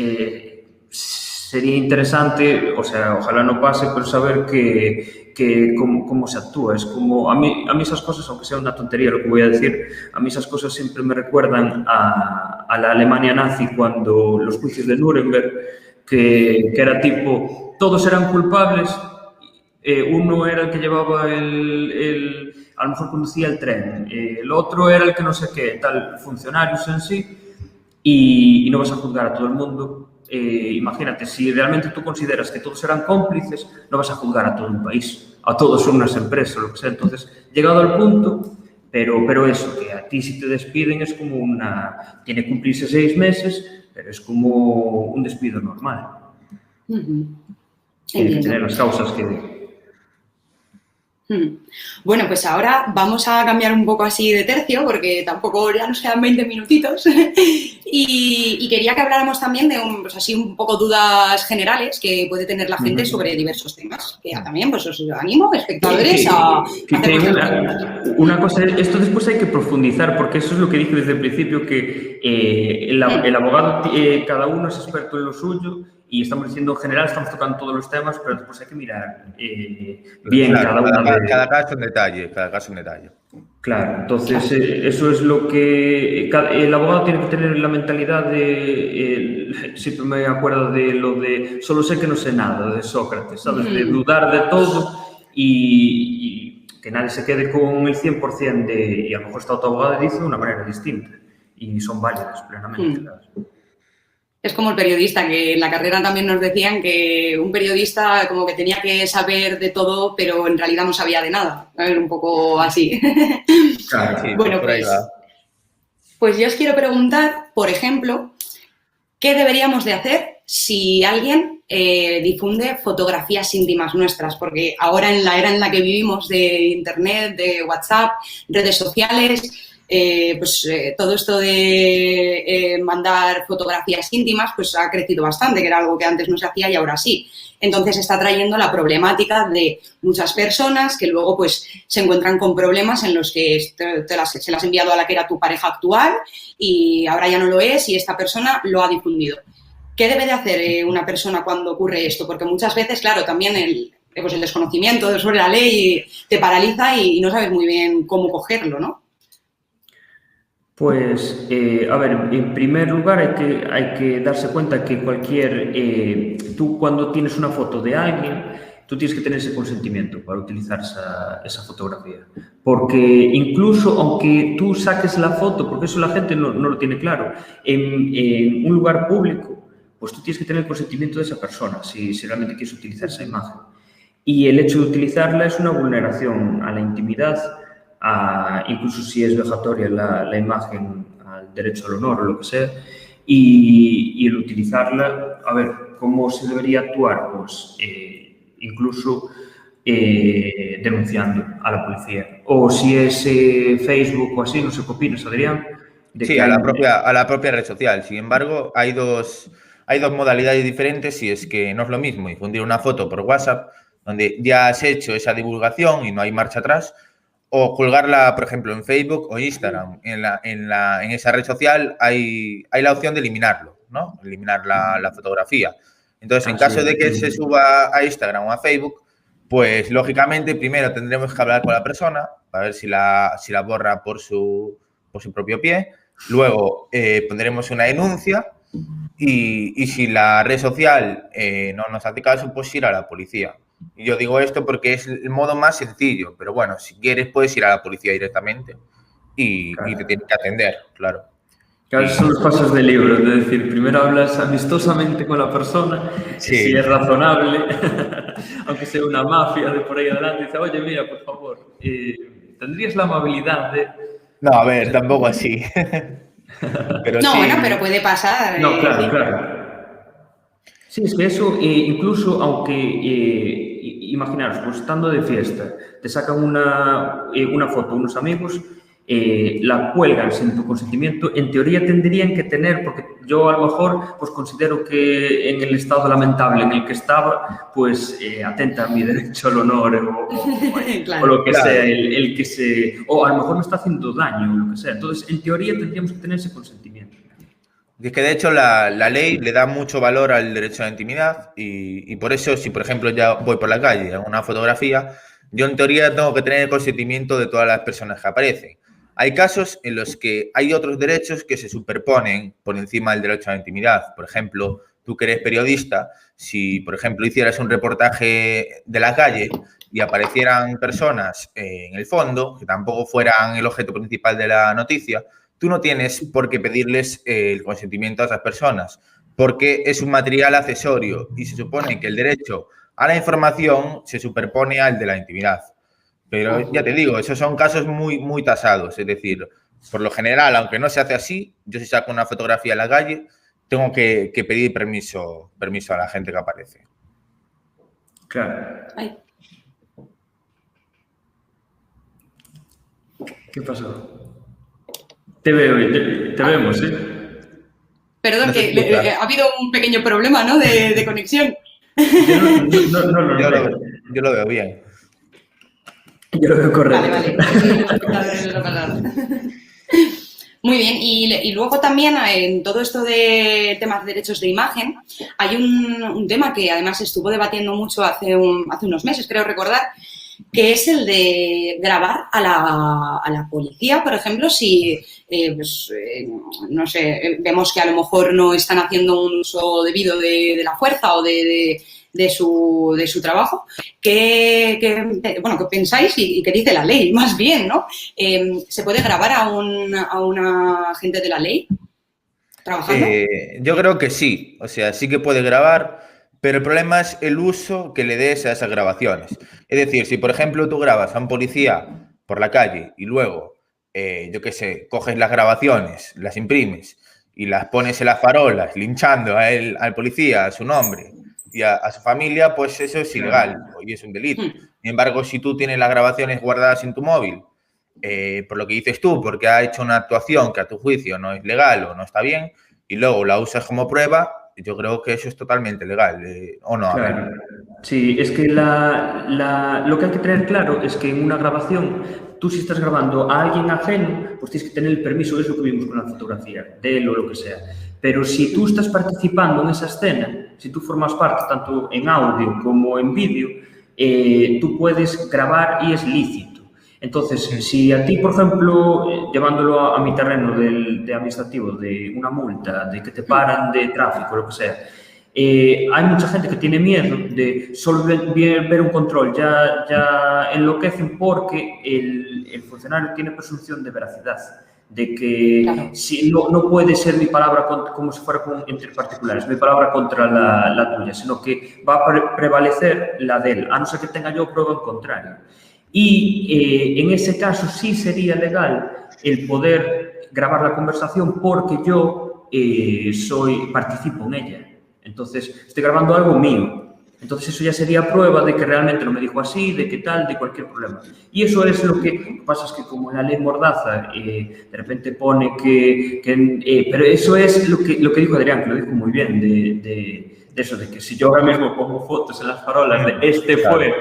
sería interesante, o sea, ojalá no pase, pero saber cómo se actúa. Es como, a mí esas cosas, aunque sea una tontería lo que voy a decir, a mí esas cosas siempre me recuerdan a la Alemania nazi, cuando los juicios de Nuremberg, que era tipo, todos eran culpables, uno era el que llevaba a lo mejor conducía el tren, el otro era el que no sé qué, tal, funcionarios en sí, y no vas a juzgar a todo el mundo. Imagínate, si realmente tú consideras que todos eran cómplices, no vas a juzgar a todo un país, a todas unas empresas, lo que sea. Entonces, llegado al punto, pero eso, que a ti si te despiden es como tiene que cumplirse 6 meses, pero es como un despido normal. Tiene que tener las causas que... Bueno, pues ahora vamos a cambiar un poco así de tercio, porque tampoco ya nos quedan 20 minutitos. y quería que habláramos también de pues así un poco dudas generales que puede tener la gente sobre diversos temas. Que también pues os animo, espectadores, a hacer una cosa, esto después hay que profundizar, porque eso es lo que dije desde el principio, que el abogado, cada uno es experto en lo suyo. Y estamos diciendo, en general, estamos tocando todos los temas, pero después hay que mirar bien claro, cada caso en detalle, cada caso en detalle. Claro, entonces eso es lo que... El abogado tiene que tener la mentalidad de... siempre me acuerdo de lo de solo sé que no sé nada, de Sócrates, ¿sabes? De dudar de todo y que nadie se quede con el 100% de... Y a lo mejor está otro abogado y dice de una manera distinta. Y son válidas plenamente, ¿sabes? Es como el periodista, que en la carrera también nos decían que un periodista como que tenía que saber de todo, pero en realidad no sabía de nada. ¿Sabes? Un poco así. Claro, sí, bueno, pues yo os quiero preguntar, por ejemplo, ¿qué deberíamos de hacer si alguien difunde fotografías íntimas nuestras? Porque ahora, en la era en la que vivimos de Internet, de WhatsApp, redes sociales... todo esto de mandar fotografías íntimas pues ha crecido bastante, que era algo que antes no se hacía y ahora sí. Entonces está trayendo la problemática de muchas personas que luego pues se encuentran con problemas en los que se las has enviado a la que era tu pareja actual y ahora ya no lo es y esta persona lo ha difundido. ¿Qué debe de hacer una persona cuando ocurre esto? Porque muchas veces, claro, también el desconocimiento sobre la ley te paraliza y no sabes muy bien cómo cogerlo, ¿no? Pues, a ver, en primer lugar hay que darse cuenta que tú cuando tienes una foto de alguien, tú tienes que tener ese consentimiento para utilizar esa fotografía. Porque incluso aunque tú saques la foto, porque eso la gente no lo tiene claro, en un lugar público, pues tú tienes que tener el consentimiento de esa persona si realmente quieres utilizar esa imagen. y el hecho de utilizarla es una vulneración a la intimidad, incluso si es vejatoria la imagen al derecho al honor o lo que sea, y el utilizarla, a ver, ¿cómo se debería actuar? Pues incluso denunciando a la policía. O si es Facebook o así, no sé qué opinas, Adrián. Sí, a la propia red social. Sin embargo, hay dos modalidades diferentes y es que no es lo mismo difundir una foto por WhatsApp, donde ya has hecho esa divulgación y no hay marcha atrás, o colgarla, por ejemplo, en Facebook o Instagram. En esa red social hay la opción de eliminarlo, ¿no? Eliminar la fotografía. Entonces, en caso de que se suba a Instagram o a Facebook, pues lógicamente primero tendremos que hablar con la persona para ver si la borra por su propio pie. Luego pondremos una denuncia y si la red social no nos hace caso, pues ir a la policía. Y yo digo esto porque es el modo más sencillo, pero bueno, si quieres puedes ir a la policía directamente y te tienen que atender, claro. Claro, son los pasos del libro, es decir, primero hablas amistosamente con la persona, sí. Si es razonable, aunque sea una mafia de por ahí adelante, dice, oye, mira, por favor, ¿tendrías la amabilidad de...? No, a ver, tampoco así. Pero no, sí. Bueno, pero puede pasar. No, claro, claro. Sí, es que eso, incluso aunque, imaginaros, pues estando de fiesta, te sacan una foto unos amigos, la cuelgan sin tu consentimiento, en teoría tendrían que tener, porque yo a lo mejor pues considero que en el estado lamentable en el que estaba, pues atenta a mi derecho al honor claro, o lo que claro. Sea, el que se... O a lo mejor me está haciendo daño o lo que sea. Entonces, en teoría tendríamos que tener ese consentimiento. Y es que, de hecho, la ley le da mucho valor al derecho a la intimidad y por eso, si, por ejemplo, ya voy por la calle a una fotografía, yo, en teoría, tengo que tener el consentimiento de todas las personas que aparecen. Hay casos en los que hay otros derechos que se superponen por encima del derecho a la intimidad. Por ejemplo, tú que eres periodista, si, por ejemplo, hicieras un reportaje de la calle y aparecieran personas en el fondo, que tampoco fueran el objeto principal de la noticia, tú no tienes por qué pedirles el consentimiento a esas personas, porque es un material accesorio y se supone que el derecho a la información se superpone al de la intimidad. Pero ya te digo, esos son casos muy, muy tasados. Es decir, por lo general, aunque no se hace así, yo si saco una fotografía en la calle, tengo que pedir permiso a la gente que aparece. Claro. Ay. ¿Qué pasó? Te vemos, ¿eh? Perdón, no que ha habido un pequeño problema, ¿no? De conexión. Yo lo veo bien. Yo lo veo correcto. Vale. Muy bien, y luego también en todo esto de temas de derechos de imagen, hay un tema que además estuvo debatiendo mucho hace unos meses, creo recordar, que es el de grabar a la policía, por ejemplo, si, no sé, vemos que a lo mejor no están haciendo un uso debido de la fuerza o de su trabajo. ¿Qué pensáis y qué dice la ley? Más bien, ¿no? ¿Se puede grabar a un agente de la ley trabajando? Yo creo que sí. O sea, sí que puede grabar, pero el problema es el uso que le des a esas grabaciones. Es decir, si, por ejemplo, tú grabas a un policía por la calle y luego, yo qué sé, coges las grabaciones, las imprimes y las pones en las farolas, linchando al policía, a su nombre y a su familia, pues eso es ilegal y es un delito. Sin embargo, si tú tienes las grabaciones guardadas en tu móvil, por lo que dices tú, porque ha hecho una actuación que a tu juicio no es legal o no está bien, y luego la usas como prueba, yo creo que eso es totalmente legal, ¿o no? Claro. Sí, es que lo que hay que tener claro es que en una grabación, tú si estás grabando a alguien ajeno, pues tienes que tener el permiso, eso que vimos con la fotografía, de él o lo que sea. Pero si tú estás participando en esa escena, si tú formas parte tanto en audio como en vídeo, tú puedes grabar y es lícito. Entonces, si a ti, por ejemplo, llevándolo a mi terreno de administrativo, de una multa, de que te paran de tráfico, lo que sea, hay mucha gente que tiene miedo de solo ver un control, ya enloquecen porque el funcionario tiene presunción de veracidad. de que Claro. si no puede ser mi palabra como si fuera entre particulares, mi palabra contra la tuya, sino que va a prevalecer la de él, a no ser que tenga yo prueba en contrario. Y en ese caso sí sería legal el poder grabar la conversación porque yo participo en ella. Entonces, estoy grabando algo mío. Entonces, eso ya sería prueba de que realmente no me dijo así, de qué tal, de cualquier problema. Y eso es lo que pasa, es que como en la ley Mordaza de repente pone pero eso es lo que dijo Adrián, que lo dijo muy bien, de eso, de que si yo ahora mismo pongo fotos en las farolas de este fue,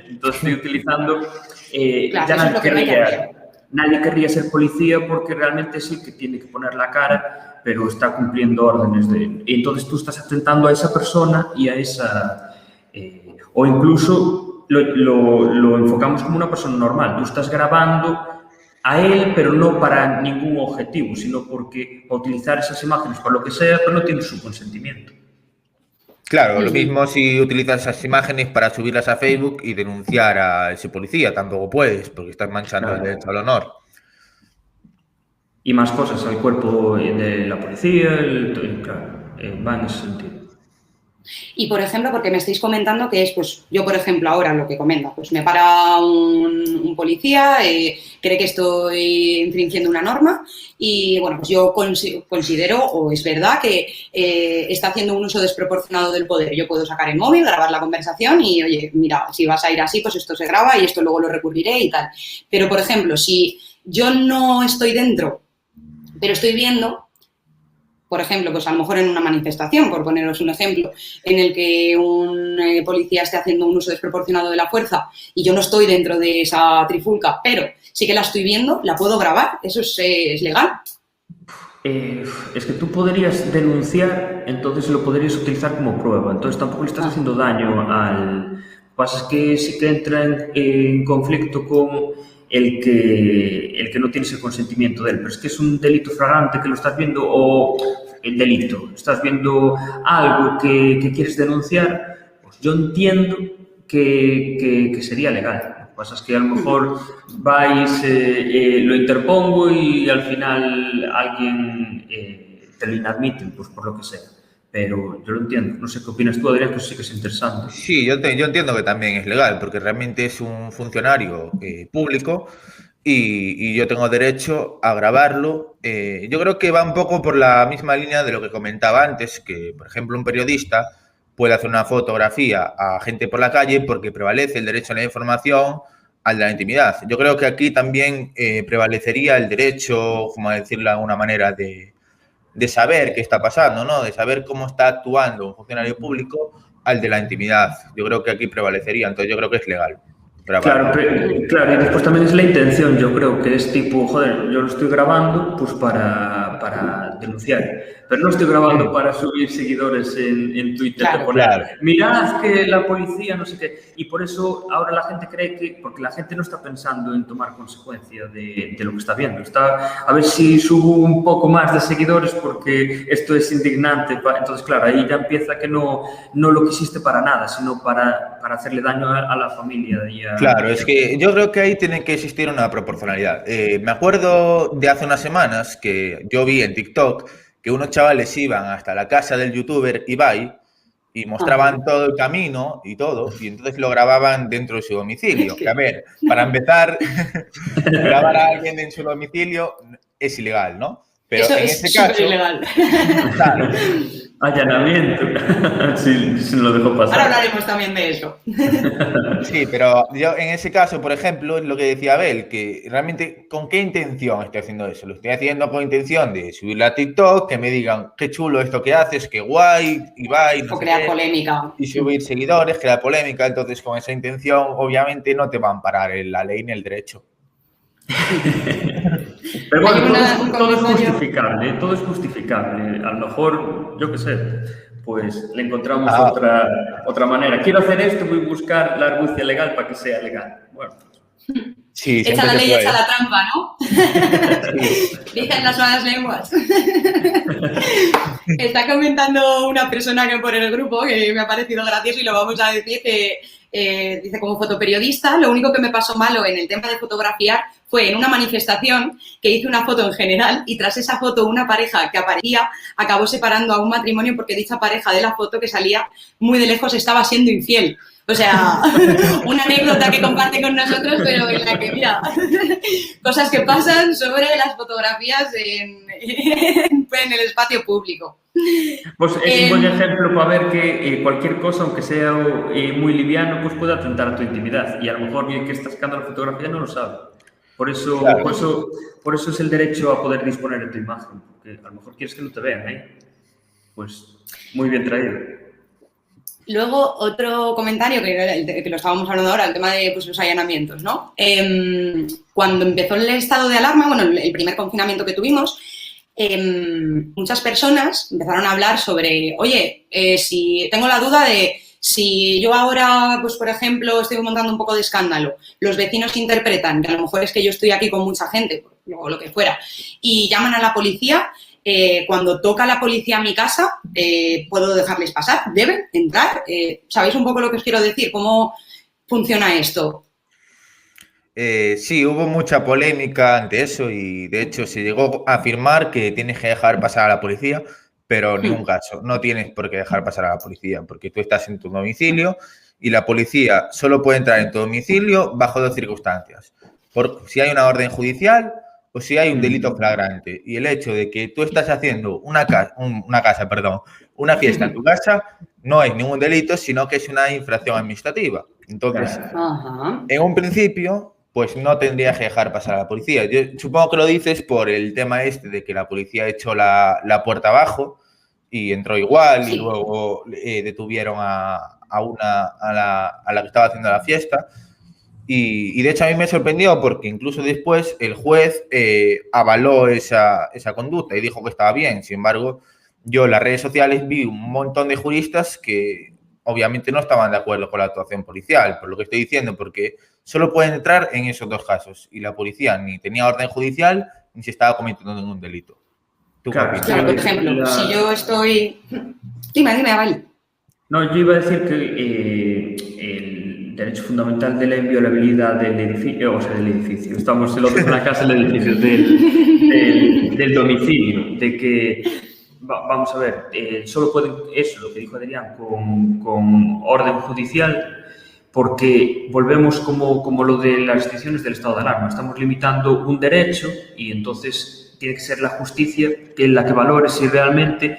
entonces estoy utilizando, Claro, ya eso es lo que no hay que hacer. nadie querría ser policía porque realmente sí que tiene que poner la cara, pero está cumpliendo órdenes de él. Y entonces tú estás atentando a esa persona y a esa... o incluso lo enfocamos como una persona normal. Tú estás grabando a él, pero no para ningún objetivo, sino porque para utilizar esas imágenes para lo que sea, pero no tienes su consentimiento. Claro, lo mismo si utilizas esas imágenes para subirlas a Facebook y denunciar a ese policía, tampoco puedes, porque estás manchando el derecho al honor. Y más cosas al cuerpo de la policía, claro, va en ese sentido. Y, por ejemplo, porque me estáis comentando que es, pues, yo, por ejemplo, ahora lo que comenta, pues me para un policía, cree que estoy infringiendo una norma y, bueno, pues yo considero, o es verdad, que está haciendo un uso desproporcionado del poder. Yo puedo sacar el móvil, grabar la conversación y, oye, mira, si vas a ir así, pues esto se graba y esto luego lo recurriré y tal. Pero, por ejemplo, si yo no estoy dentro, pero estoy viendo... Por ejemplo, pues a lo mejor en una manifestación, por poneros un ejemplo, en el que un policía esté haciendo un uso desproporcionado de la fuerza y yo no estoy dentro de esa trifulca, pero sí que la estoy viendo, la puedo grabar, ¿eso es legal? Es que tú podrías denunciar, entonces lo podrías utilizar como prueba, entonces tampoco le estás haciendo daño al... Lo que pasa es que sí que entra en conflicto con el que no tienes el consentimiento de él, pero es que es un delito flagrante que lo estás viendo, o el delito, estás viendo algo que quieres denunciar, pues yo entiendo que sería legal. Lo que pasa es que a lo mejor vais, lo interpongo y al final alguien te lo inadmite, pues por lo que sea. Pero yo lo entiendo. No sé qué opinas tú, Adrián, que sí que es interesante. Sí, yo entiendo que también es legal, porque realmente es un funcionario público y yo tengo derecho a grabarlo. Yo creo que va un poco por la misma línea de lo que comentaba antes, que, por ejemplo, un periodista puede hacer una fotografía a gente por la calle porque prevalece el derecho a la información al de la intimidad. Yo creo que aquí también prevalecería el derecho, como a decirlo de alguna manera, de saber qué está pasando, ¿no? De saber cómo está actuando un funcionario público al de la intimidad. Yo creo que aquí prevalecería, entonces yo creo que es legal. Claro, claro, y después también es la intención, yo creo que es tipo, joder, yo lo estoy grabando pues para denunciar, pero no estoy grabando para subir seguidores en Twitter, Claro, de poner, claro. mirad que la policía no sé qué, y por eso ahora la gente cree que, porque la gente no está pensando en tomar consecuencia de lo que está viendo, está a ver si subo un poco más de seguidores porque esto es indignante, entonces claro, ahí ya empieza que no lo quisiste para nada, sino para hacerle daño a la familia y a... Claro, es que yo creo que ahí tiene que existir una proporcionalidad. Me acuerdo de hace unas semanas que yo vi en TikTok que unos chavales iban hasta la casa del youtuber Ibai y mostraban todo el camino y todo, y entonces lo grababan dentro de su domicilio. Que a ver, para empezar, grabar a alguien en su domicilio es ilegal, ¿no? Pero eso en es ese caso, ilegal. claro. Allanamiento. Sí, se lo dejo pasar. Ahora hablaremos también de eso. Sí, pero yo en ese caso, por ejemplo, es lo que decía Abel, que realmente ¿con qué intención estoy haciendo eso? Lo estoy haciendo con intención de subirlo a TikTok, que me digan qué chulo esto que haces, qué guay, Ibai, no O sé crear qué, polémica. y subir seguidores, crear polémica. Entonces, con esa intención, obviamente, no te va a amparar la ley ni el derecho. Pero bueno, todo es justificable, todo es justificable. A lo mejor, yo qué sé, pues le encontramos otra manera. Quiero hacer esto, voy a buscar la argucia legal para que sea legal. Bueno, Sí, Echa siempre la se ley, puede. echa la trampa, ¿no? Sí. Dicen las malas lenguas. Está comentando una persona que por el grupo que me ha parecido gracioso y lo vamos a decir que dice, como fotoperiodista, lo único que me pasó malo en el tema de fotografiar fue en una manifestación que hice una foto en general y tras esa foto una pareja que aparecía acabó separando a un matrimonio porque dicha pareja de la foto que salía muy de lejos estaba siendo infiel. O sea, una anécdota que comparte con nosotros, pero en la que, mira, cosas que pasan sobre las fotografías en el espacio público. Pues es un buen ejemplo para ver que cualquier cosa, aunque sea muy liviano, pues puede atentar a tu intimidad. Y a lo mejor el que está sacando la fotografía no lo sabe. Por eso, Claro. por eso es el derecho a poder disponer de tu imagen. Porque a lo mejor quieres que no te vean, ¿eh? Pues muy bien traído. Luego, otro comentario, que lo estábamos hablando ahora, el tema de pues, los allanamientos, ¿no? Cuando empezó el estado de alarma, bueno, el primer confinamiento que tuvimos, muchas personas empezaron a hablar sobre, oye, si tengo la duda de si yo ahora, pues por ejemplo, estoy montando un poco de escándalo, los vecinos interpretan que a lo mejor es que yo estoy aquí con mucha gente, o lo que fuera, y llaman a la policía. Cuando toca la policía a mi casa, ¿puedo dejarles pasar? ¿Deben entrar? ¿Sabéis un poco lo que os quiero decir? ¿Cómo funciona esto? Sí, hubo mucha polémica ante eso y de hecho se llegó a afirmar que tienes que dejar pasar a la policía, pero en ningún caso, no tienes por qué dejar pasar a la policía porque tú estás en tu domicilio y la policía solo puede entrar en tu domicilio bajo dos circunstancias. Si hay una orden judicial o si hay un delito flagrante. Y el hecho de que tú estás haciendo una fiesta en tu casa no es ningún delito, sino que es una infracción administrativa. Entonces, en un principio, pues no tendrías que dejar pasar a la policía. Yo supongo que lo dices por el tema este de que la policía echó la puerta abajo y entró igual y luego detuvieron a la que estaba haciendo la fiesta. Y de hecho a mí me sorprendió porque incluso después el juez avaló esa conducta y dijo que estaba bien. Sin embargo, yo en las redes sociales vi un montón de juristas que obviamente no estaban de acuerdo con la actuación policial, por lo que estoy diciendo, porque solo pueden entrar en esos dos casos y la policía ni tenía orden judicial ni se estaba cometiendo ningún delito. ¿Tú Claro, qué opinas? Claro, por ejemplo, si yo estoy... Dime, Abel. No, yo iba a decir que el derecho fundamental de la inviolabilidad del edificio, o sea, del edificio, estamos el otro en la casa, el edificio del domicilio, de que, vamos a ver, solo pueden, eso, lo que dijo Adrián, con orden judicial, porque volvemos como lo de las restricciones del estado de alarma, estamos limitando un derecho y entonces tiene que ser la justicia la que valore si realmente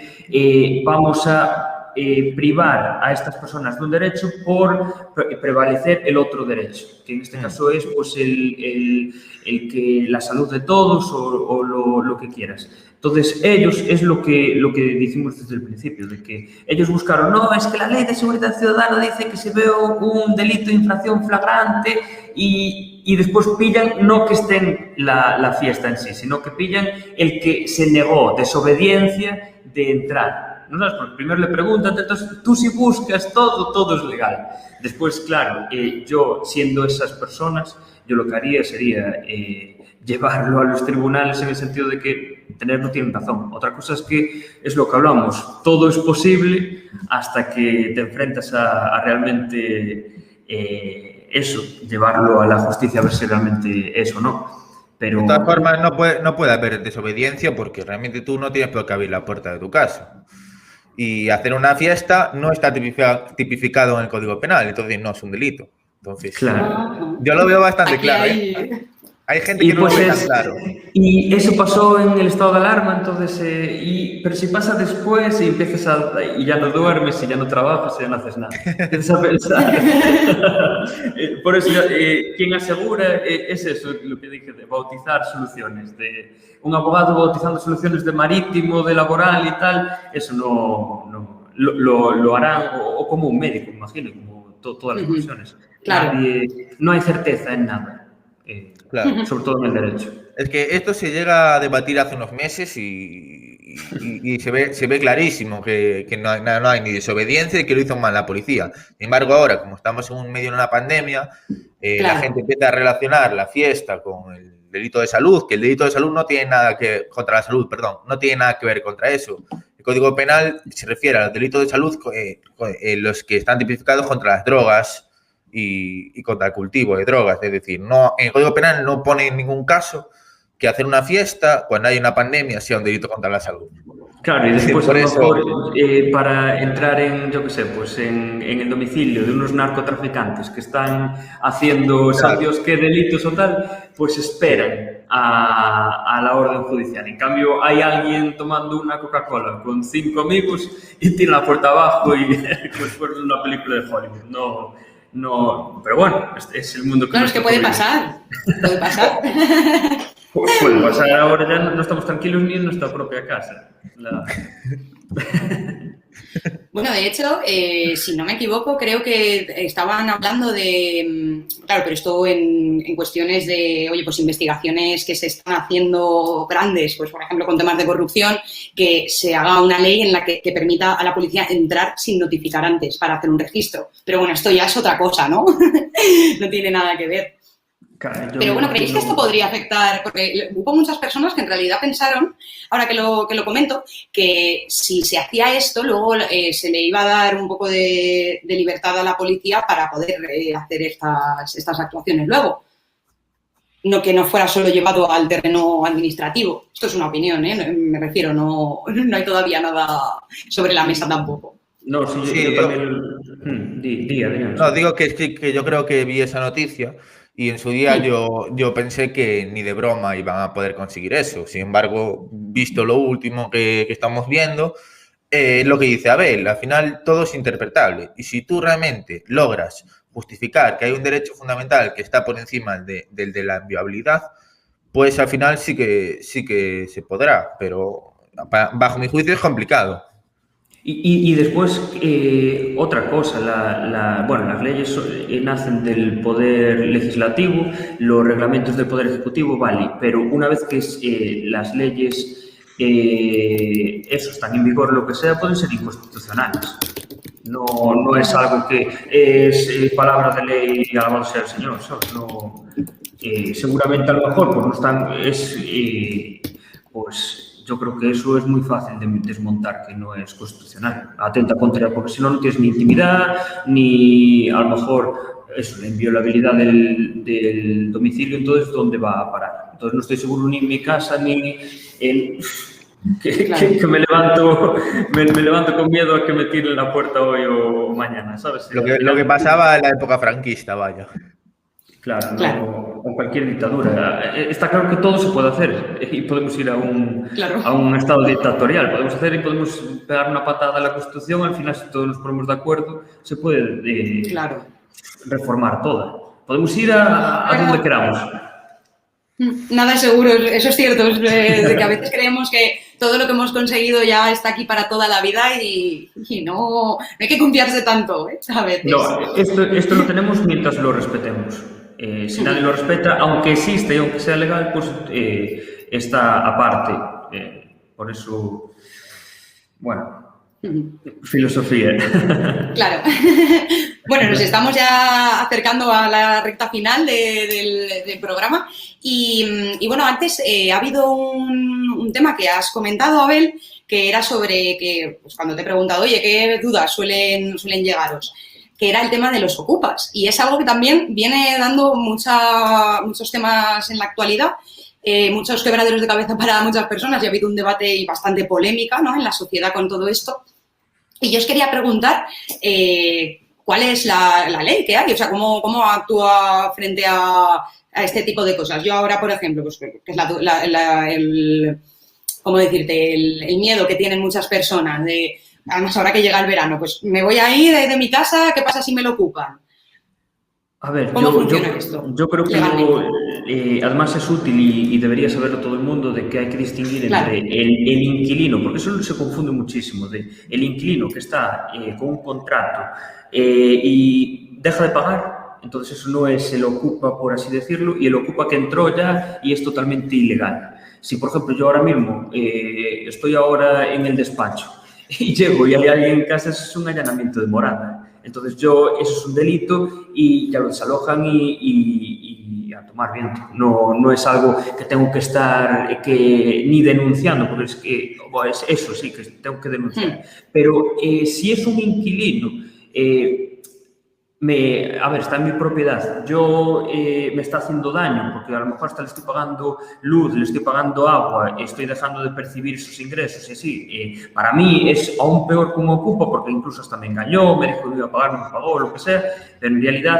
vamos a privar a estas personas de un derecho por prevalecer el otro derecho, que en este caso es pues el que la salud de todos o lo que quieras. Entonces, ellos es lo que dijimos desde el principio, de que ellos buscaron, no, es que la Ley de Seguridad Ciudadana dice que si veo un delito de infracción flagrante y después pillan, no que esté en la fiesta en sí, sino que pillan el que se negó, desobediencia de entrar. ¿No sabes? Porque primero le preguntan, entonces tú si buscas todo es legal. Después, claro, yo siendo esas personas, yo lo que haría sería llevarlo a los tribunales en el sentido de que tener no tienen razón. Otra cosa es que es lo que hablamos, todo es posible hasta que te enfrentas a realmente eso, llevarlo a la justicia a ver si realmente es o no. Pero... De todas formas, no puede haber desobediencia porque realmente tú no tienes por qué abrir la puerta de tu casa. Y hacer una fiesta no está tipificado en el Código Penal, entonces no es un delito. Entonces, claro. Yo lo veo bastante Aquí claro. Hay gente que no lo ve tan claro. Y eso pasó en el estado de alarma, entonces, pero si pasa después y empiezas y ya no duermes, y ya no trabajas, y ya no haces nada. Empiezas a pensar. Por eso, quien asegura es eso, lo que dije, de bautizar soluciones, de un abogado bautizando soluciones de marítimo, de laboral y tal, eso no lo harán, o como un médico, me imagino, como todas las profesiones. Claro. No hay certeza en nada. Claro. Sobre todo en el derecho. Es que esto se llega a debatir hace unos meses y se ve clarísimo que no hay ni desobediencia y que lo hizo mal la policía. Sin embargo, ahora, como estamos en medio de una pandemia, la gente empieza a relacionar la fiesta con el delito de salud, que el delito de salud no tiene nada que contra la salud, perdón, no tiene nada que ver contra eso. El Código Penal se refiere a los delitos de salud, los que están tipificados contra las drogas y contra el cultivo de drogas. Es decir, no, en el Código Penal no pone en ningún caso que hacer una fiesta cuando hay una pandemia sea un delito contra la salud. Claro, y después a lo mejor para entrar en, yo qué sé, pues en el domicilio de unos narcotraficantes que están haciendo, ¿sabes Dios qué delitos o tal? Pues esperan a la orden judicial. En cambio, hay alguien tomando una Coca-Cola con 5 amigos y tiene la puerta abajo y pues fue una película de Hollywood. No, pero bueno, es el mundo que... Claro, es que puede pasar. Puede pasar. Puede pasar, ahora ya no estamos tranquilos ni en nuestra propia casa. Bueno, de hecho, si no me equivoco, creo que estaban hablando de... Claro, pero esto en cuestiones de, oye, pues investigaciones que se están haciendo grandes, pues por ejemplo con temas de corrupción, que se haga una ley en la que permita a la policía entrar sin notificar antes para hacer un registro. Pero bueno, esto ya es otra cosa, ¿no? No tiene nada que ver. Pero bueno, ¿creéis que esto podría afectar? Porque hubo muchas personas que en realidad pensaron, ahora que lo comento, que si se hacía esto, luego se le iba a dar un poco de libertad a la policía para poder hacer estas actuaciones luego. No que no fuera solo llevado al terreno administrativo. Esto es una opinión, me refiero, no hay todavía nada sobre la mesa tampoco. No, sí, yo también... No, digo que yo creo que vi esa noticia. Y en su día yo pensé que ni de broma iban a poder conseguir eso. Sin embargo, visto lo último que estamos viendo, lo que dice Abel, al final todo es interpretable. Y si tú realmente logras justificar que hay un derecho fundamental que está por encima del de la inviolabilidad, pues al final sí que se podrá. Pero bajo mi juicio es complicado. Y después, otra cosa, las leyes nacen del poder legislativo, los reglamentos del poder ejecutivo, vale, pero una vez que las leyes, están en vigor, lo que sea, pueden ser inconstitucionales. No es algo que es palabra de ley y alabado sea el Señor, ¿sabes? No, seguramente a lo mejor pues no están, pues yo creo que eso es muy fácil de desmontar, que no es constitucional. Atenta contra, porque si no, no tienes ni intimidad, ni a lo mejor eso, la inviolabilidad del domicilio, entonces, ¿dónde va a parar? Entonces, no estoy seguro ni en mi casa, ni en... Que me levanto con miedo a que me tiren la puerta hoy o mañana, ¿sabes? Lo que pasaba en la época franquista, vaya. Claro. No, o cualquier dictadura. Está claro que todo se puede hacer y podemos ir a un estado dictatorial. Podemos hacer y podemos pegar una patada a la Constitución. Al final, si todos nos ponemos de acuerdo, se puede reformar toda. Podemos ir a donde queramos. Nada es seguro, eso es cierto, de que a veces creemos que todo lo que hemos conseguido ya está aquí para toda la vida y no hay que confiarse tanto, a veces. No, esto lo tenemos mientras lo respetemos. Si nadie lo respeta, aunque exista y aunque sea legal, pues está aparte. Por eso, bueno, filosofía. Claro. Bueno, nos estamos ya acercando a la recta final del programa y bueno, antes ha habido un tema que has comentado, Abel, que era sobre que, pues cuando te he preguntado, oye, ¿qué dudas suelen llegaros? Que era el tema de los ocupas. Y es algo que también viene dando muchos temas en la actualidad, muchos quebraderos de cabeza para muchas personas y ha habido un debate y bastante polémica, ¿no?, en la sociedad con todo esto. Y yo os quería preguntar cuál es la ley que hay, o sea, cómo actúa frente a este tipo de cosas. Yo ahora, por ejemplo, pues, que es ¿cómo decirte? El miedo que tienen muchas personas de... Además, ahora que llega el verano, pues me voy a ir de mi casa, ¿qué pasa si me lo ocupan? A ver, ¿Cómo funciona esto? Yo creo que además es útil y debería saberlo todo el mundo de que hay que distinguir entre el inquilino, porque eso se confunde muchísimo, el inquilino que está con un contrato y deja de pagar Entonces eso no es el ocupa, por así decirlo, y el ocupa que entró ya y es totalmente ilegal. Si, por ejemplo, yo ahora mismo estoy ahora en el despacho y llego y hay alguien en casa, eso es un allanamiento de morada. Entonces eso es un delito y ya lo desalojan y a tomar viento. No es algo que tengo que estar ni denunciando, porque es que eso sí que tengo que denunciar. Pero si es un inquilino, a ver, está en mi propiedad, me está haciendo daño, porque a lo mejor hasta le estoy pagando luz, le estoy pagando agua, estoy dejando de percibir sus ingresos y así. Para mí es aún peor que un ocupa, porque incluso hasta me engañó, me dijo que me iba a pagar, no me pagó, lo que sea, pero en realidad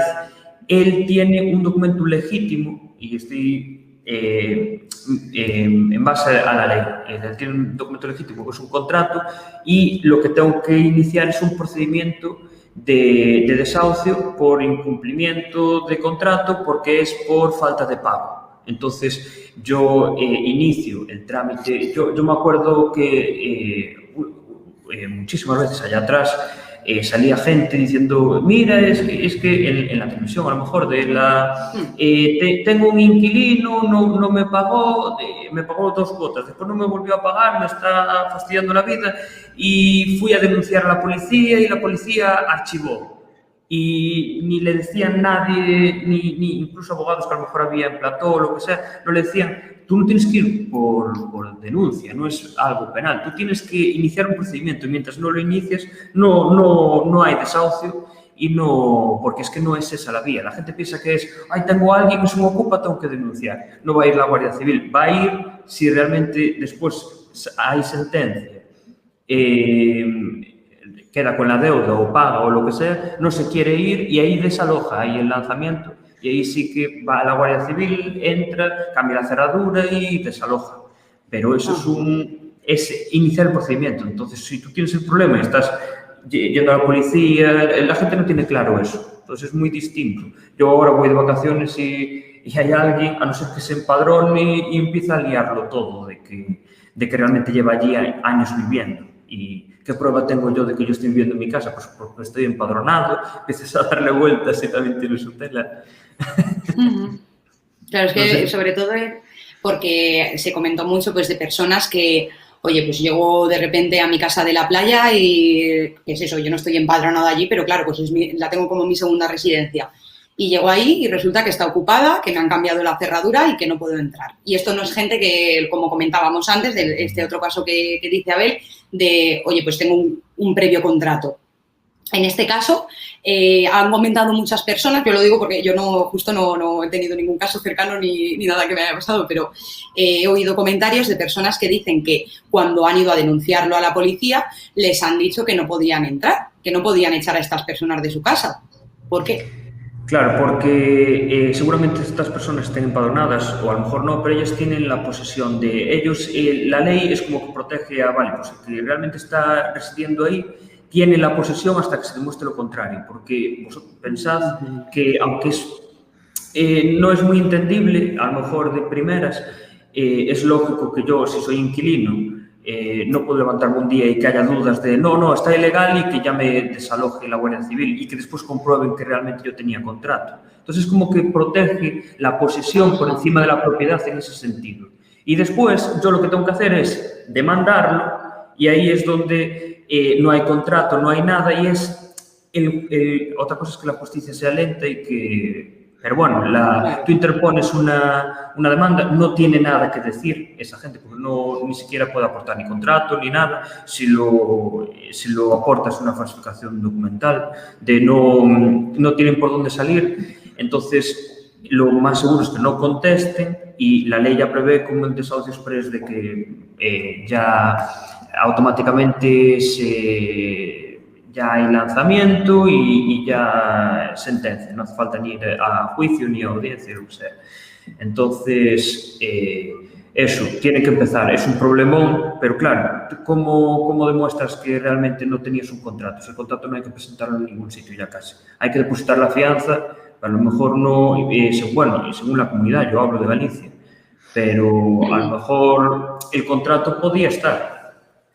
él tiene un documento legítimo y estoy en base a la ley. Él tiene un documento legítimo, que es un contrato, y lo que tengo que iniciar es un procedimiento de desahucio por incumplimiento de contrato, porque es por falta de pago. Entonces, yo inicio el trámite. Yo me acuerdo que muchísimas veces allá atrás salía gente diciendo, mira, es que en la televisión, a lo mejor, tengo un inquilino, no me pagó 2 cuotas, después no me volvió a pagar, me está fastidiando la vida, y fui a denunciar a la policía y la policía archivó. Y ni le decían nadie, ni incluso abogados que a lo mejor había en plató o lo que sea, no le decían, tú no tienes que ir por denuncia, no es algo penal, tú tienes que iniciar un procedimiento y mientras no lo inicies no hay desahucio porque es que no es esa la vía. La gente piensa que es, tengo a alguien que se me ocupa, tengo que denunciar. No va a ir la Guardia Civil, va a ir si realmente después hay sentencia, queda con la deuda o paga o lo que sea, no se quiere ir y ahí desaloja, ahí el lanzamiento. Y ahí sí que va a la Guardia Civil, entra, cambia la cerradura y desaloja. Pero eso es iniciar el procedimiento. Entonces, si tú tienes el problema y estás yendo a la policía, la gente no tiene claro eso. Entonces, es muy distinto. Yo ahora voy de vacaciones y hay alguien, a no ser que se empadrone y empieza a liarlo todo, de que realmente lleva allí años viviendo. ¿Y qué prueba tengo yo de que yo estoy viviendo en mi casa? Pues porque estoy empadronado, empiezas a darle vueltas y también tienes su tela. Claro, es que sobre todo porque se comentó mucho pues de personas que, oye, pues llego de repente a mi casa de la playa y, ¿qué es eso? Yo no estoy empadronada allí, pero claro, pues la tengo como mi segunda residencia. Y llego ahí y resulta que está ocupada, que me han cambiado la cerradura y que no puedo entrar. Y esto no es gente que, como comentábamos antes, de este otro caso que dice Abel, de, oye, pues tengo un previo contrato. En este caso, han comentado muchas personas, yo lo digo porque yo no he tenido ningún caso cercano ni nada que me haya pasado, pero he oído comentarios de personas que dicen que cuando han ido a denunciarlo a la policía les han dicho que no podían entrar, que no podían echar a estas personas de su casa. ¿Por qué? Claro, porque seguramente estas personas estén empadronadas, o a lo mejor no, pero ellas tienen la posesión de ellos. La ley es como que protege a, vale, pues el que realmente está residiendo ahí tiene la posesión hasta que se demuestre lo contrario, porque vosotros pensad que, aunque no es muy entendible, a lo mejor de primeras, es lógico que yo, si soy inquilino, no puedo levantarme un día y que haya dudas de no, está ilegal y que ya me desaloje la Guardia Civil y que después comprueben que realmente yo tenía contrato. Entonces, como que protege la posesión por encima de la propiedad en ese sentido. Y después, yo lo que tengo que hacer es demandarlo y ahí es donde no hay contrato, no hay nada y es... otra cosa es que la justicia sea lenta y que... Pero bueno, tú interpones una demanda, no tiene nada que decir esa gente, porque ni siquiera puede aportar ni contrato ni nada. Si lo aportas una falsificación documental, no tienen por dónde salir, entonces lo más seguro es que no contesten y la ley ya prevé como el desahucio express de que ya automáticamente ya hay lanzamiento y ya sentencia, no hace falta ni ir a juicio ni a audiencia, o sea. Entonces, eso, tiene que empezar, es un problemón, pero claro, ¿cómo demuestras que realmente no tenías un contrato? Si el contrato no hay que presentarlo en ningún sitio ya casi. Hay que depositar la fianza, a lo mejor no, según la comunidad, yo hablo de Galicia, pero a lo mejor el contrato podía estar.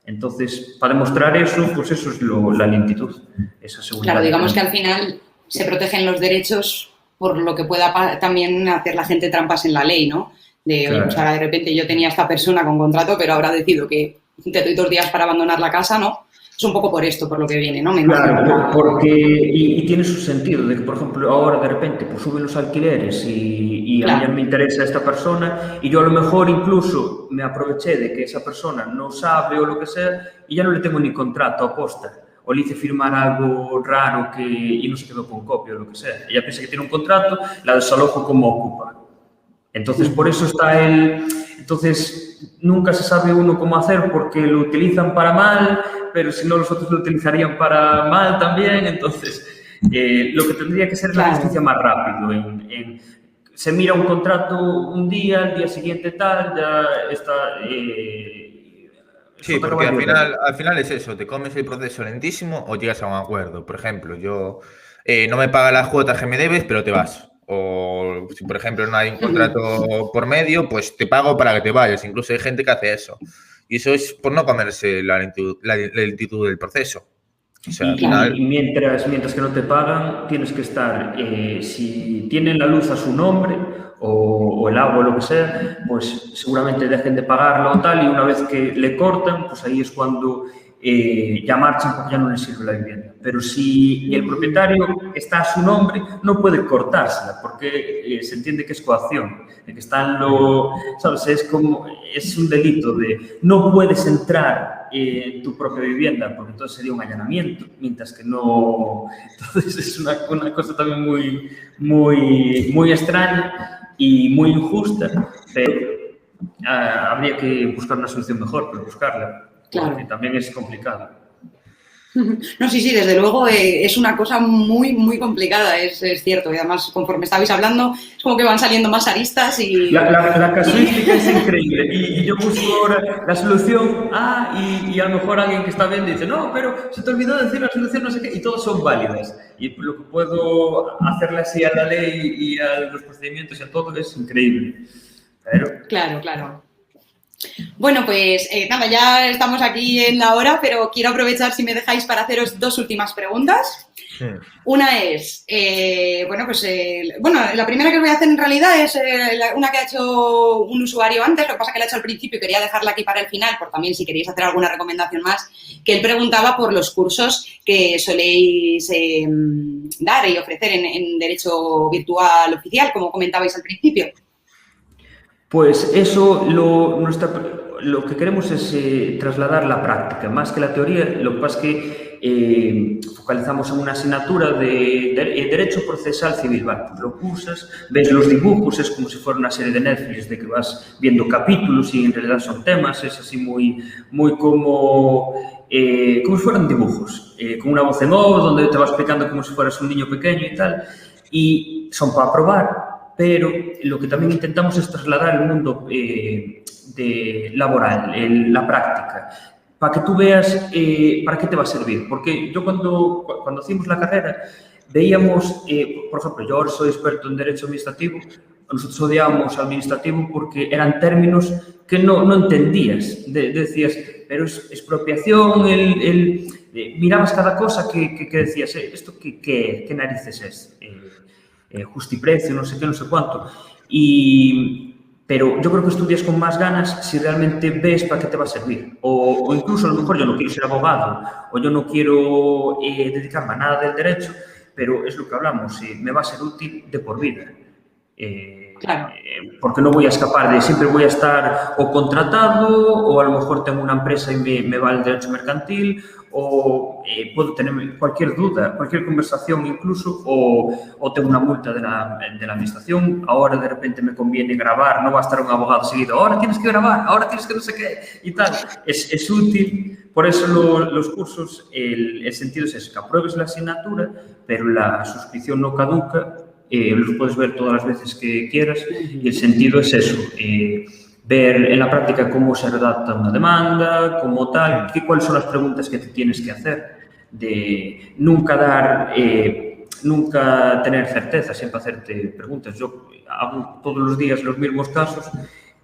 Entonces, para demostrar eso, pues eso es la lentitud, esa seguridad. Claro, digamos que al final se protegen los derechos por lo que pueda también hacer la gente trampas en la ley, ¿no? De, oye, pues ahora de repente yo tenía a esta persona con contrato, pero ahora decido que te doy 2 días para abandonar la casa, ¿no? Es un poco por esto, por lo que viene, ¿no? Claro, porque y tiene su sentido de que, por ejemplo, ahora de repente pues suben los alquileres y a mí me interesa esta persona y yo a lo mejor incluso me aproveché de que esa persona no sabe o lo que sea y ya no le tengo ni contrato a posta. O le hice firmar algo raro y no se quedó con copia o lo que sea. Ella piensa que tiene un contrato, la desalojo como ocupa. Entonces, por eso está Entonces, nunca se sabe uno cómo hacer porque lo utilizan para mal, pero si no, los otros lo utilizarían para mal también. Entonces, lo que tendría que ser es la justicia más rápido. Se mira un contrato un día, al día siguiente tal, ya está... Sí, porque al final es eso, te comes el proceso lentísimo o llegas a un acuerdo. Por ejemplo, yo no me pagas las cuotas que me debes, pero te vas. O si, por ejemplo, no hay un contrato por medio, pues te pago para que te vayas. Incluso hay gente que hace eso. Y eso es por no comerse la lentitud del proceso. O sea, al final... Y mientras que no te pagan, tienes que estar, si tienen la luz a su nombre o el agua o lo que sea, pues seguramente dejen de pagarlo o tal, y una vez que le cortan, pues ahí es cuando ya marchan porque ya no les sirve la vivienda. Pero si el propietario está a su nombre, no puede cortársela porque se entiende que es coacción, de que están ¿sabes? Es un delito de no puedes entrar en tu propia vivienda porque entonces sería un allanamiento, mientras que no. Entonces es una cosa también muy, muy, muy extraña y muy injusta, pero habría que buscar una solución mejor, pero buscarla. Porque también es complicado. No, sí, desde luego es una cosa muy, muy complicada, es cierto. Y además, conforme estabais hablando, es como que van saliendo más aristas y... La casuística es increíble. Y yo busco ahora la solución A y a lo mejor alguien que está viendo dice, no, pero se te olvidó decir la solución, no sé qué, y todas son válidas. Y lo que puedo hacerle así a la ley y a los procedimientos y a todo es increíble. Pero... Claro. Bueno, pues nada, ya estamos aquí en la hora, pero quiero aprovechar, si me dejáis, para haceros 2 últimas preguntas. Sí. Una es, la primera que os voy a hacer en realidad es una que ha hecho un usuario antes, lo que pasa es que la ha hecho al principio y quería dejarla aquí para el final, por también si queréis hacer alguna recomendación más, que él preguntaba por los cursos que soléis dar y ofrecer en Derecho Virtual Oficial, como comentabais al principio. Pues eso, lo que queremos es trasladar la práctica, más que la teoría. Lo que pasa es que focalizamos en una asignatura de Derecho Procesal Civil. ¿Vale? Pues lo cursas, ves los dibujos, es como si fuera una serie de Netflix, de que vas viendo capítulos y en realidad son temas, es así muy, muy como si fueran dibujos, con una voz en off, donde te va explicando como si fueras un niño pequeño y tal, y son para probar. Pero lo que también intentamos es trasladar el mundo laboral, la práctica, para que tú veas para qué te va a servir. Porque yo cuando hacíamos la carrera veíamos, por ejemplo, yo ahora soy experto en Derecho Administrativo, nosotros odiábamos administrativo porque eran términos que no entendías. Decías, pero es expropiación, mirabas cada cosa que decías, ¿esto qué narices es? Justiprecio, no sé qué, no sé cuánto. Pero yo creo que estudias con más ganas si realmente ves para qué te va a servir. O incluso a lo mejor yo no quiero ser abogado o yo no quiero dedicarme a nada del derecho, pero es lo que hablamos, me va a ser útil de por vida. Claro. Porque no voy a escapar siempre voy a estar o contratado o a lo mejor tengo una empresa y me va el derecho mercantil o puedo tener cualquier duda, cualquier conversación incluso o tengo una multa de la administración, ahora de repente me conviene grabar, no va a estar un abogado seguido, ahora tienes que grabar, ahora tienes que no sé qué y tal, es útil. Por eso los cursos, el sentido es eso, que apruebes la asignatura, pero la suscripción no caduca. Los puedes ver todas las veces que quieras y el sentido es eso, ver en la práctica cómo se redacta una demanda, cómo tal, cuáles son las preguntas que te tienes que hacer, de nunca tener certeza, siempre hacerte preguntas. Yo hago todos los días los mismos casos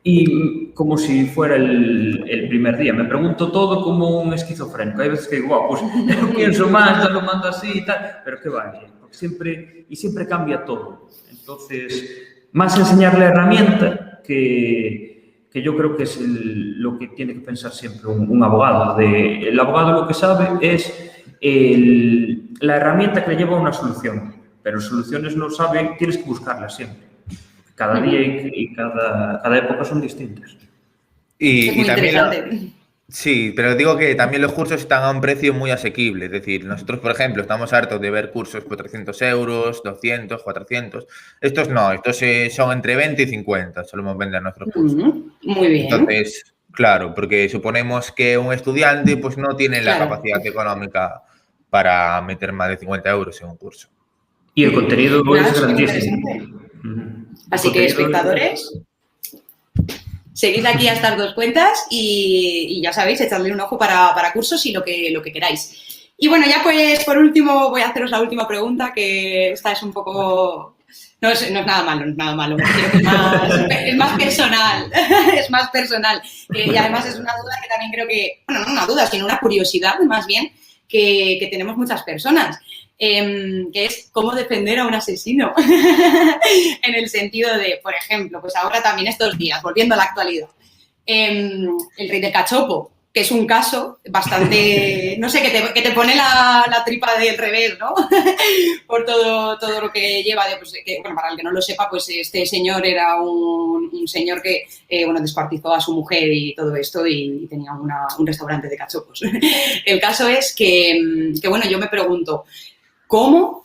y como si fuera el primer día. Me pregunto todo como un esquizofrénico. Hay veces que digo, pues ya no pienso más, ya lo mando así y tal, pero qué vale. siempre cambia todo. Entonces, más enseñar la herramienta que yo creo que es lo que tiene que pensar siempre un abogado. El abogado lo que sabe es la herramienta que le lleva a una solución, pero soluciones no sabe, tienes que buscarlas siempre. Cada día y cada época son distintas. Es muy interesante. Sí, pero digo que también los cursos están a un precio muy asequible. Es decir, nosotros, por ejemplo, estamos hartos de ver cursos por 300 euros, 200, 400. Estos no, estos son entre 20 y 50, solemos vender nuestros cursos. Muy bien. Entonces, claro, porque suponemos que un estudiante pues no tiene la capacidad económica para meter más de 50 euros en un curso. Y el contenido es grandísimo. Así que, espectadores, seguid aquí a estas dos cuentas y ya sabéis, echadle un ojo para cursos y lo que queráis. Y bueno, ya pues por último voy a haceros la última pregunta, que esta es un poco... No es nada malo. Creo que es más personal. Es más personal. Y además es una duda que también creo que... Bueno, no una duda, sino una curiosidad más bien que tenemos muchas personas. Que es cómo defender a un asesino. En el sentido de, por ejemplo, pues ahora también estos días, volviendo a la actualidad, el rey del cachopo, que es un caso bastante, no sé, que te pone la tripa del revés, ¿no? Por todo lo que lleva. Bueno, para el que no lo sepa, pues este señor era un señor que, descuartizó a su mujer y todo esto y tenía un restaurante de cachopos. El caso es que bueno, yo me pregunto, ¿cómo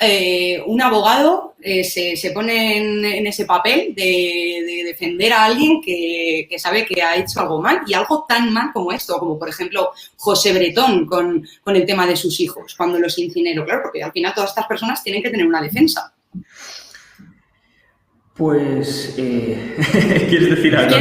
un abogado se pone en ese papel de defender a alguien que sabe que ha hecho algo mal y algo tan mal como esto? Como, por ejemplo, José Bretón con el tema de sus hijos, cuando los incineró. Claro, porque al final todas estas personas tienen que tener una defensa. Pues, ¿quieres decir algo?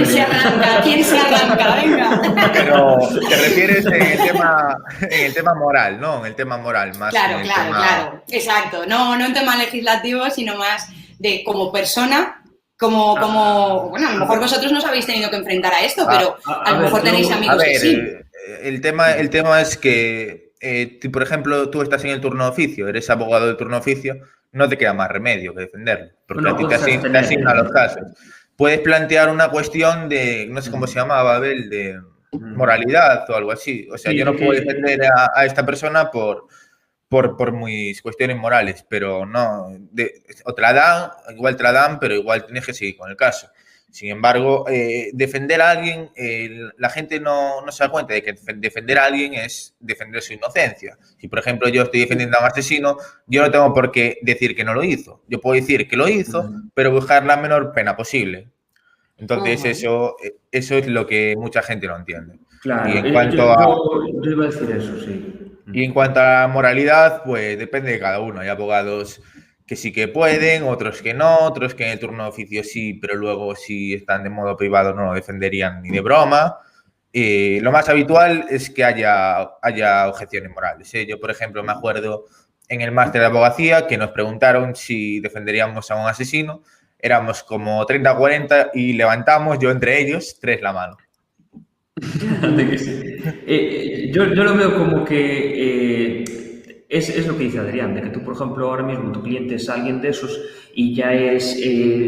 ¿Quién se arranca? Venga. Pero te refieres en el tema moral, ¿no? En el tema moral más. Claro. Exacto. No en tema legislativo, sino más de como persona, bueno, a lo mejor vosotros no os habéis tenido que enfrentar a esto, pero a lo mejor tenéis amigos que sí. El tema es que, por ejemplo, tú estás en el turno de oficio, eres abogado del turno de oficio, no te queda más remedio que defenderlo, porque a ti te asignan los casos. Puedes plantear una cuestión de, no sé cómo se llamaba, Abel, de moralidad o algo así. O sea, yo no puedo defender a esta persona por mis cuestiones morales, pero no, o te la dan, igual te la dan, pero igual tienes que seguir con el caso. Sin embargo, defender a alguien, la gente no se da cuenta de que defender a alguien es defender su inocencia. Si, por ejemplo, yo estoy defendiendo a un asesino, yo no tengo por qué decir que no lo hizo. Yo puedo decir que lo hizo, pero buscar la menor pena posible. Entonces, eso es lo que mucha gente no entiende. Claro, y en cuanto yo iba a decir eso, sí. Y en cuanto a la moralidad, pues depende de cada uno. Hay abogados que sí que pueden, otros que no, otros que en el turno de oficio sí, pero luego si están de modo privado no lo defenderían ni de broma. Lo más habitual es que haya objeciones morales. Yo, por ejemplo, me acuerdo en el máster de abogacía que nos preguntaron si defenderíamos a un asesino. Éramos como 30 o 40 y levantamos, yo entre ellos, 3 la mano. Yo lo veo como que es lo que dice Adrián, de que tú, por ejemplo, ahora mismo tu cliente es alguien de esos y ya es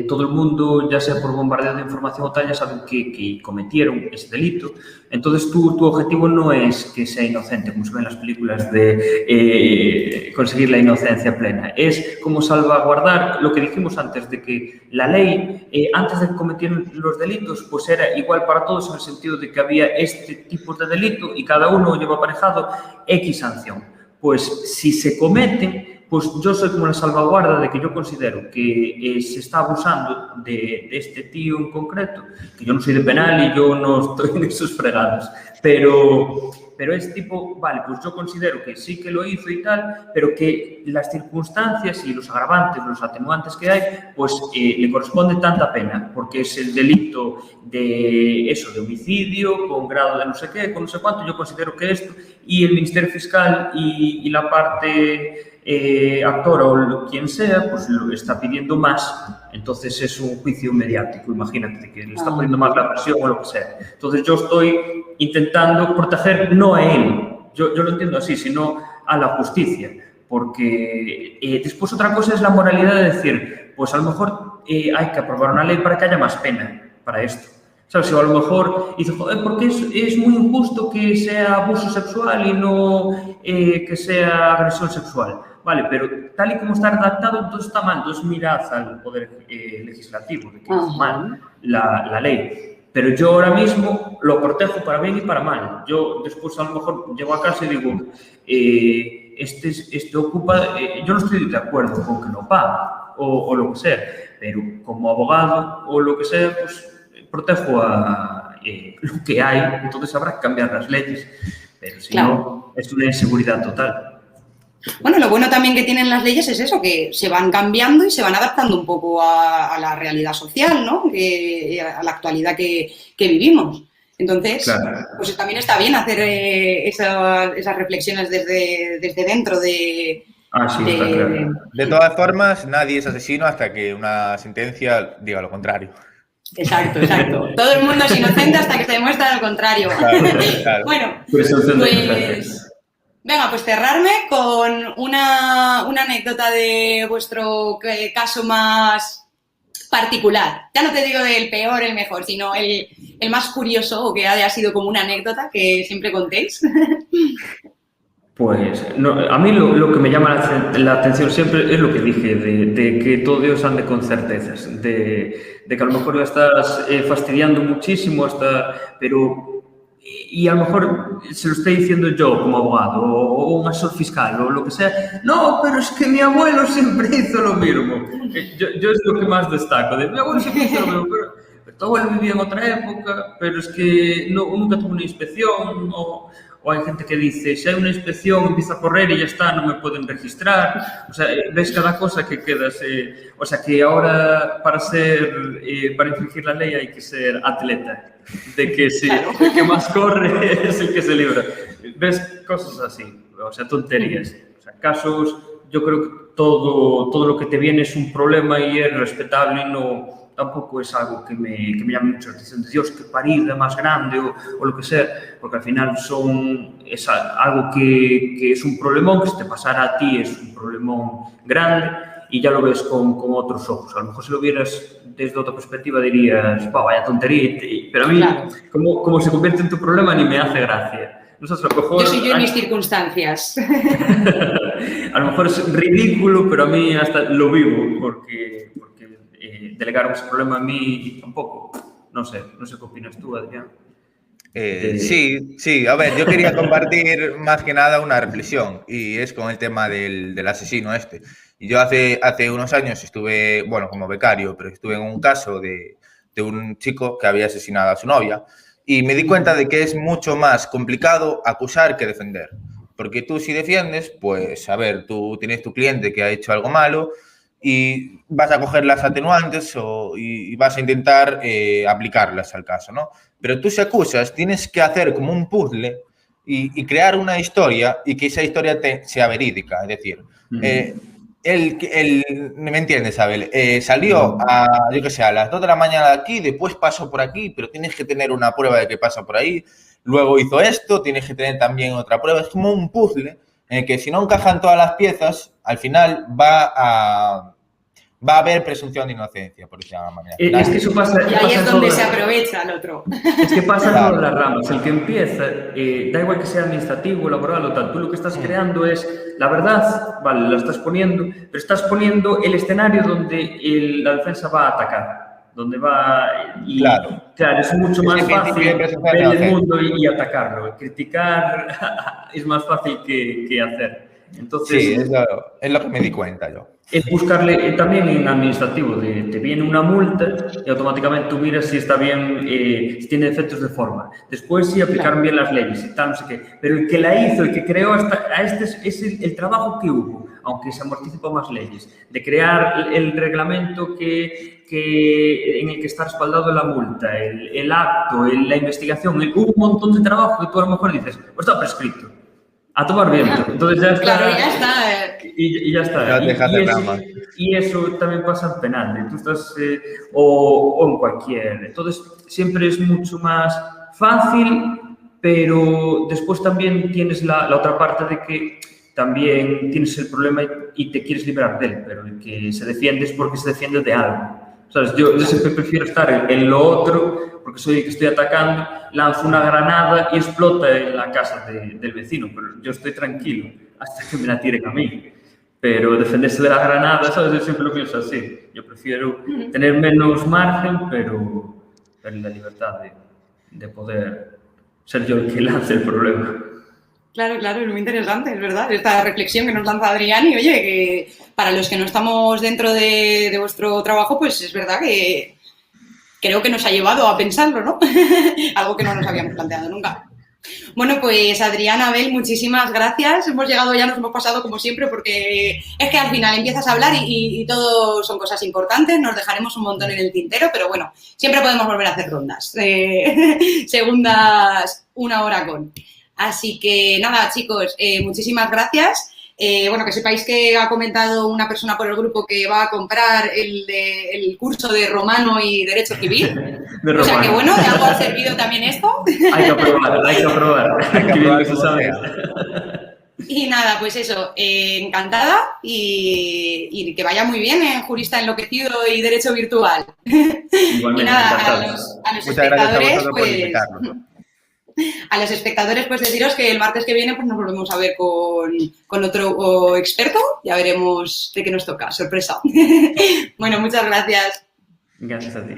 todo el mundo, ya sea por bombardeo de información o tal, ya saben que cometieron ese delito. Entonces tu objetivo no es que sea inocente, como se ve en las películas de conseguir la inocencia plena. Es como salvaguardar lo que dijimos antes, de que la ley, antes de que cometieran los delitos, pues era igual para todos en el sentido de que había este tipo de delito y cada uno lleva aparejado X sanción. Pues si se cometen, pues yo soy como la salvaguarda de que yo considero que se está abusando de este tío en concreto, que yo no soy de penal y yo no estoy en esos fregados, pero es tipo, vale, pues yo considero que sí que lo hizo y tal, pero que las circunstancias y los agravantes, los atenuantes que hay, pues le corresponde tanta pena, porque es el delito de homicidio, con grado de no sé qué, con no sé cuánto, yo considero que esto, y el Ministerio Fiscal y la parte actora o quien sea, pues lo está pidiendo más, entonces es un juicio mediático, imagínate, que le está poniendo más la presión o lo que sea. Entonces yo estoy intentando proteger no a él, yo lo entiendo así, sino a la justicia, porque después otra cosa es la moralidad de decir, pues a lo mejor hay que aprobar una ley para que haya más pena para esto. ¿Sabes? O a lo mejor dices, joder, porque es muy injusto que sea abuso sexual y no que sea agresión sexual. Vale, pero tal y como está redactado, entonces está mal. Entonces mirad al Poder Legislativo, de que es mal la ley. Pero yo ahora mismo lo protejo para bien y para mal. Yo después a lo mejor llego a casa y digo, este ocupa, yo no estoy de acuerdo con que lo pague o lo que sea, pero como abogado o lo que sea, pues protejo a lo que hay, entonces habrá que cambiar las leyes, pero si no, es una inseguridad total. Bueno, lo bueno también que tienen las leyes es eso, que se van cambiando y se van adaptando un poco a la realidad social, ¿no? A la actualidad que vivimos. Entonces, pues también está bien hacer esas reflexiones desde dentro de... Sí, está claro. De todas formas, nadie es asesino hasta que una sentencia diga lo contrario. Exacto. Todo el mundo es inocente hasta que se demuestra lo contrario. Claro. Bueno, pues venga, pues cerrarme con una anécdota de vuestro caso más particular. Ya no te digo el peor, el mejor, sino el más curioso o que haya sido como una anécdota que siempre contéis. Pues no, a mí lo que me llama la atención siempre es lo que dije, de que todo Dios ande con certezas, de que a lo mejor la estás fastidiando muchísimo, pero y a lo mejor se lo estoy diciendo yo como abogado o un asesor fiscal o lo que sea. No, pero es que mi abuelo siempre hizo lo mismo. Yo es lo que más destaco, de mi abuelo siempre hizo lo mismo, pero tu abuelo vivía en otra época, pero es que nunca tuvo una inspección o hay gente que dice, si hay una inspección empieza a correr y ya está, no me pueden registrar. O sea, ves cada cosa que quedas... o sea, que ahora para infringir la ley hay que ser atleta. De que sí, el que más corre es el que se libra. Ves cosas así, o sea, tonterías. O sea, casos, yo creo que todo lo que te viene es un problema y es respetable y no... Tampoco es algo que me llame mucho la atención de Dios, que parida más grande o lo que sea, porque al final es algo que es un problemón, que si te pasara a ti es un problemón grande y ya lo ves con otros ojos. A lo mejor si lo vieras desde otra perspectiva dirías, vaya tontería, pero a mí, como se convierte en tu problema, ni me hace gracia. No sé, a lo mejor, yo soy yo en mis circunstancias. A lo mejor es ridículo, pero a mí hasta lo vivo, porque delegaron ese problema a mí tampoco. No sé qué opinas tú, Adrián. Sí, a ver, yo quería compartir más que nada una reflexión y es con el tema del asesino este. Y yo hace unos años estuve, bueno, como becario, pero estuve en un caso de un chico que había asesinado a su novia y me di cuenta de que es mucho más complicado acusar que defender. Porque tú si defiendes, pues, a ver, tú tienes tu cliente que ha hecho algo malo y vas a coger las atenuantes y vas a intentar aplicarlas al caso, ¿no? Pero tú si acusas, tienes que hacer como un puzzle y crear una historia y que esa historia sea verídica. Es decir, ¿me entiendes, Abel? Salió yo qué sé, a las 2 de la mañana de aquí, después pasó por aquí, pero tienes que tener una prueba de que pasa por ahí. Luego hizo esto, tienes que tener también otra prueba. Es como un puzzle en el que si no encajan todas las piezas, al final va a haber presunción de inocencia, por decirlo de alguna manera. Es que eso pasa... Y ahí es donde se aprovecha el otro. Es que pasa en todas las ramas. El que empieza, da igual que sea administrativo, laboral o tal, tú lo que estás creando es la verdad, vale, la estás poniendo, pero estás poniendo el escenario donde la defensa va a atacar. Donde va y claro, es mucho más fácil ver el mundo y atacarlo. Criticar es más fácil que hacer. Entonces, sí, es lo que me di cuenta yo. Es buscarle también en administrativo, te viene una multa y automáticamente tú miras si está bien, si tiene efectos de forma. Después sí aplicaron bien las leyes y tal, no sé qué. Pero el que la hizo, el que creó es el trabajo que hubo, aunque se amortice por más leyes, de crear el reglamento en el que está respaldado la multa, el acto, la investigación. Hubo un montón de trabajo que tú a lo mejor dices, pues está prescrito. A tomar viento. Entonces ya está. Claro, ya está. Y ya está. Y eso también pasa en penal. Tú estás, o en cualquier. Entonces siempre es mucho más fácil, pero después también tienes la otra parte de que también tienes el problema y te quieres librar de él, pero el que se defiende es porque se defiende de algo. ¿Sabes? Yo siempre prefiero estar en lo otro, porque soy el que estoy atacando, lanzo una granada y explota en la casa del vecino, pero yo estoy tranquilo hasta que me la tiren a mí. Pero defenderse de la granada, ¿sabes? Yo siempre lo pienso así. Yo prefiero tener menos margen, pero la libertad de poder ser yo el que lance el problema. Claro, claro, es muy interesante, es verdad, esta reflexión que nos lanza Adrián y oye, que para los que no estamos dentro de vuestro trabajo, pues es verdad que creo que nos ha llevado a pensarlo, ¿no? Algo que no nos habíamos planteado nunca. Bueno, pues Adrián, Abel, muchísimas gracias. Hemos llegado ya, nos hemos pasado como siempre, porque es que al final empiezas a hablar y todo son cosas importantes, nos dejaremos un montón en el tintero, pero bueno, siempre podemos volver a hacer rondas. Segundas, una hora con. Así que nada, chicos, muchísimas gracias. Bueno, que sepáis que ha comentado una persona por el grupo que va a comprar el curso de Romano y Derecho Civil. O sea que bueno, de algo ha servido también esto. Hay que aprobar. Qué bien que se sabe. Y nada, pues eso, encantada y que vaya muy bien en Jurista Enloquecido y Derecho Virtual. Igualmente, y nada, a los espectadores, pues... A los espectadores, pues deciros que el martes que viene pues nos volvemos a ver con otro experto. Ya veremos de qué nos toca. Sorpresa. Bueno, muchas gracias. Gracias a ti.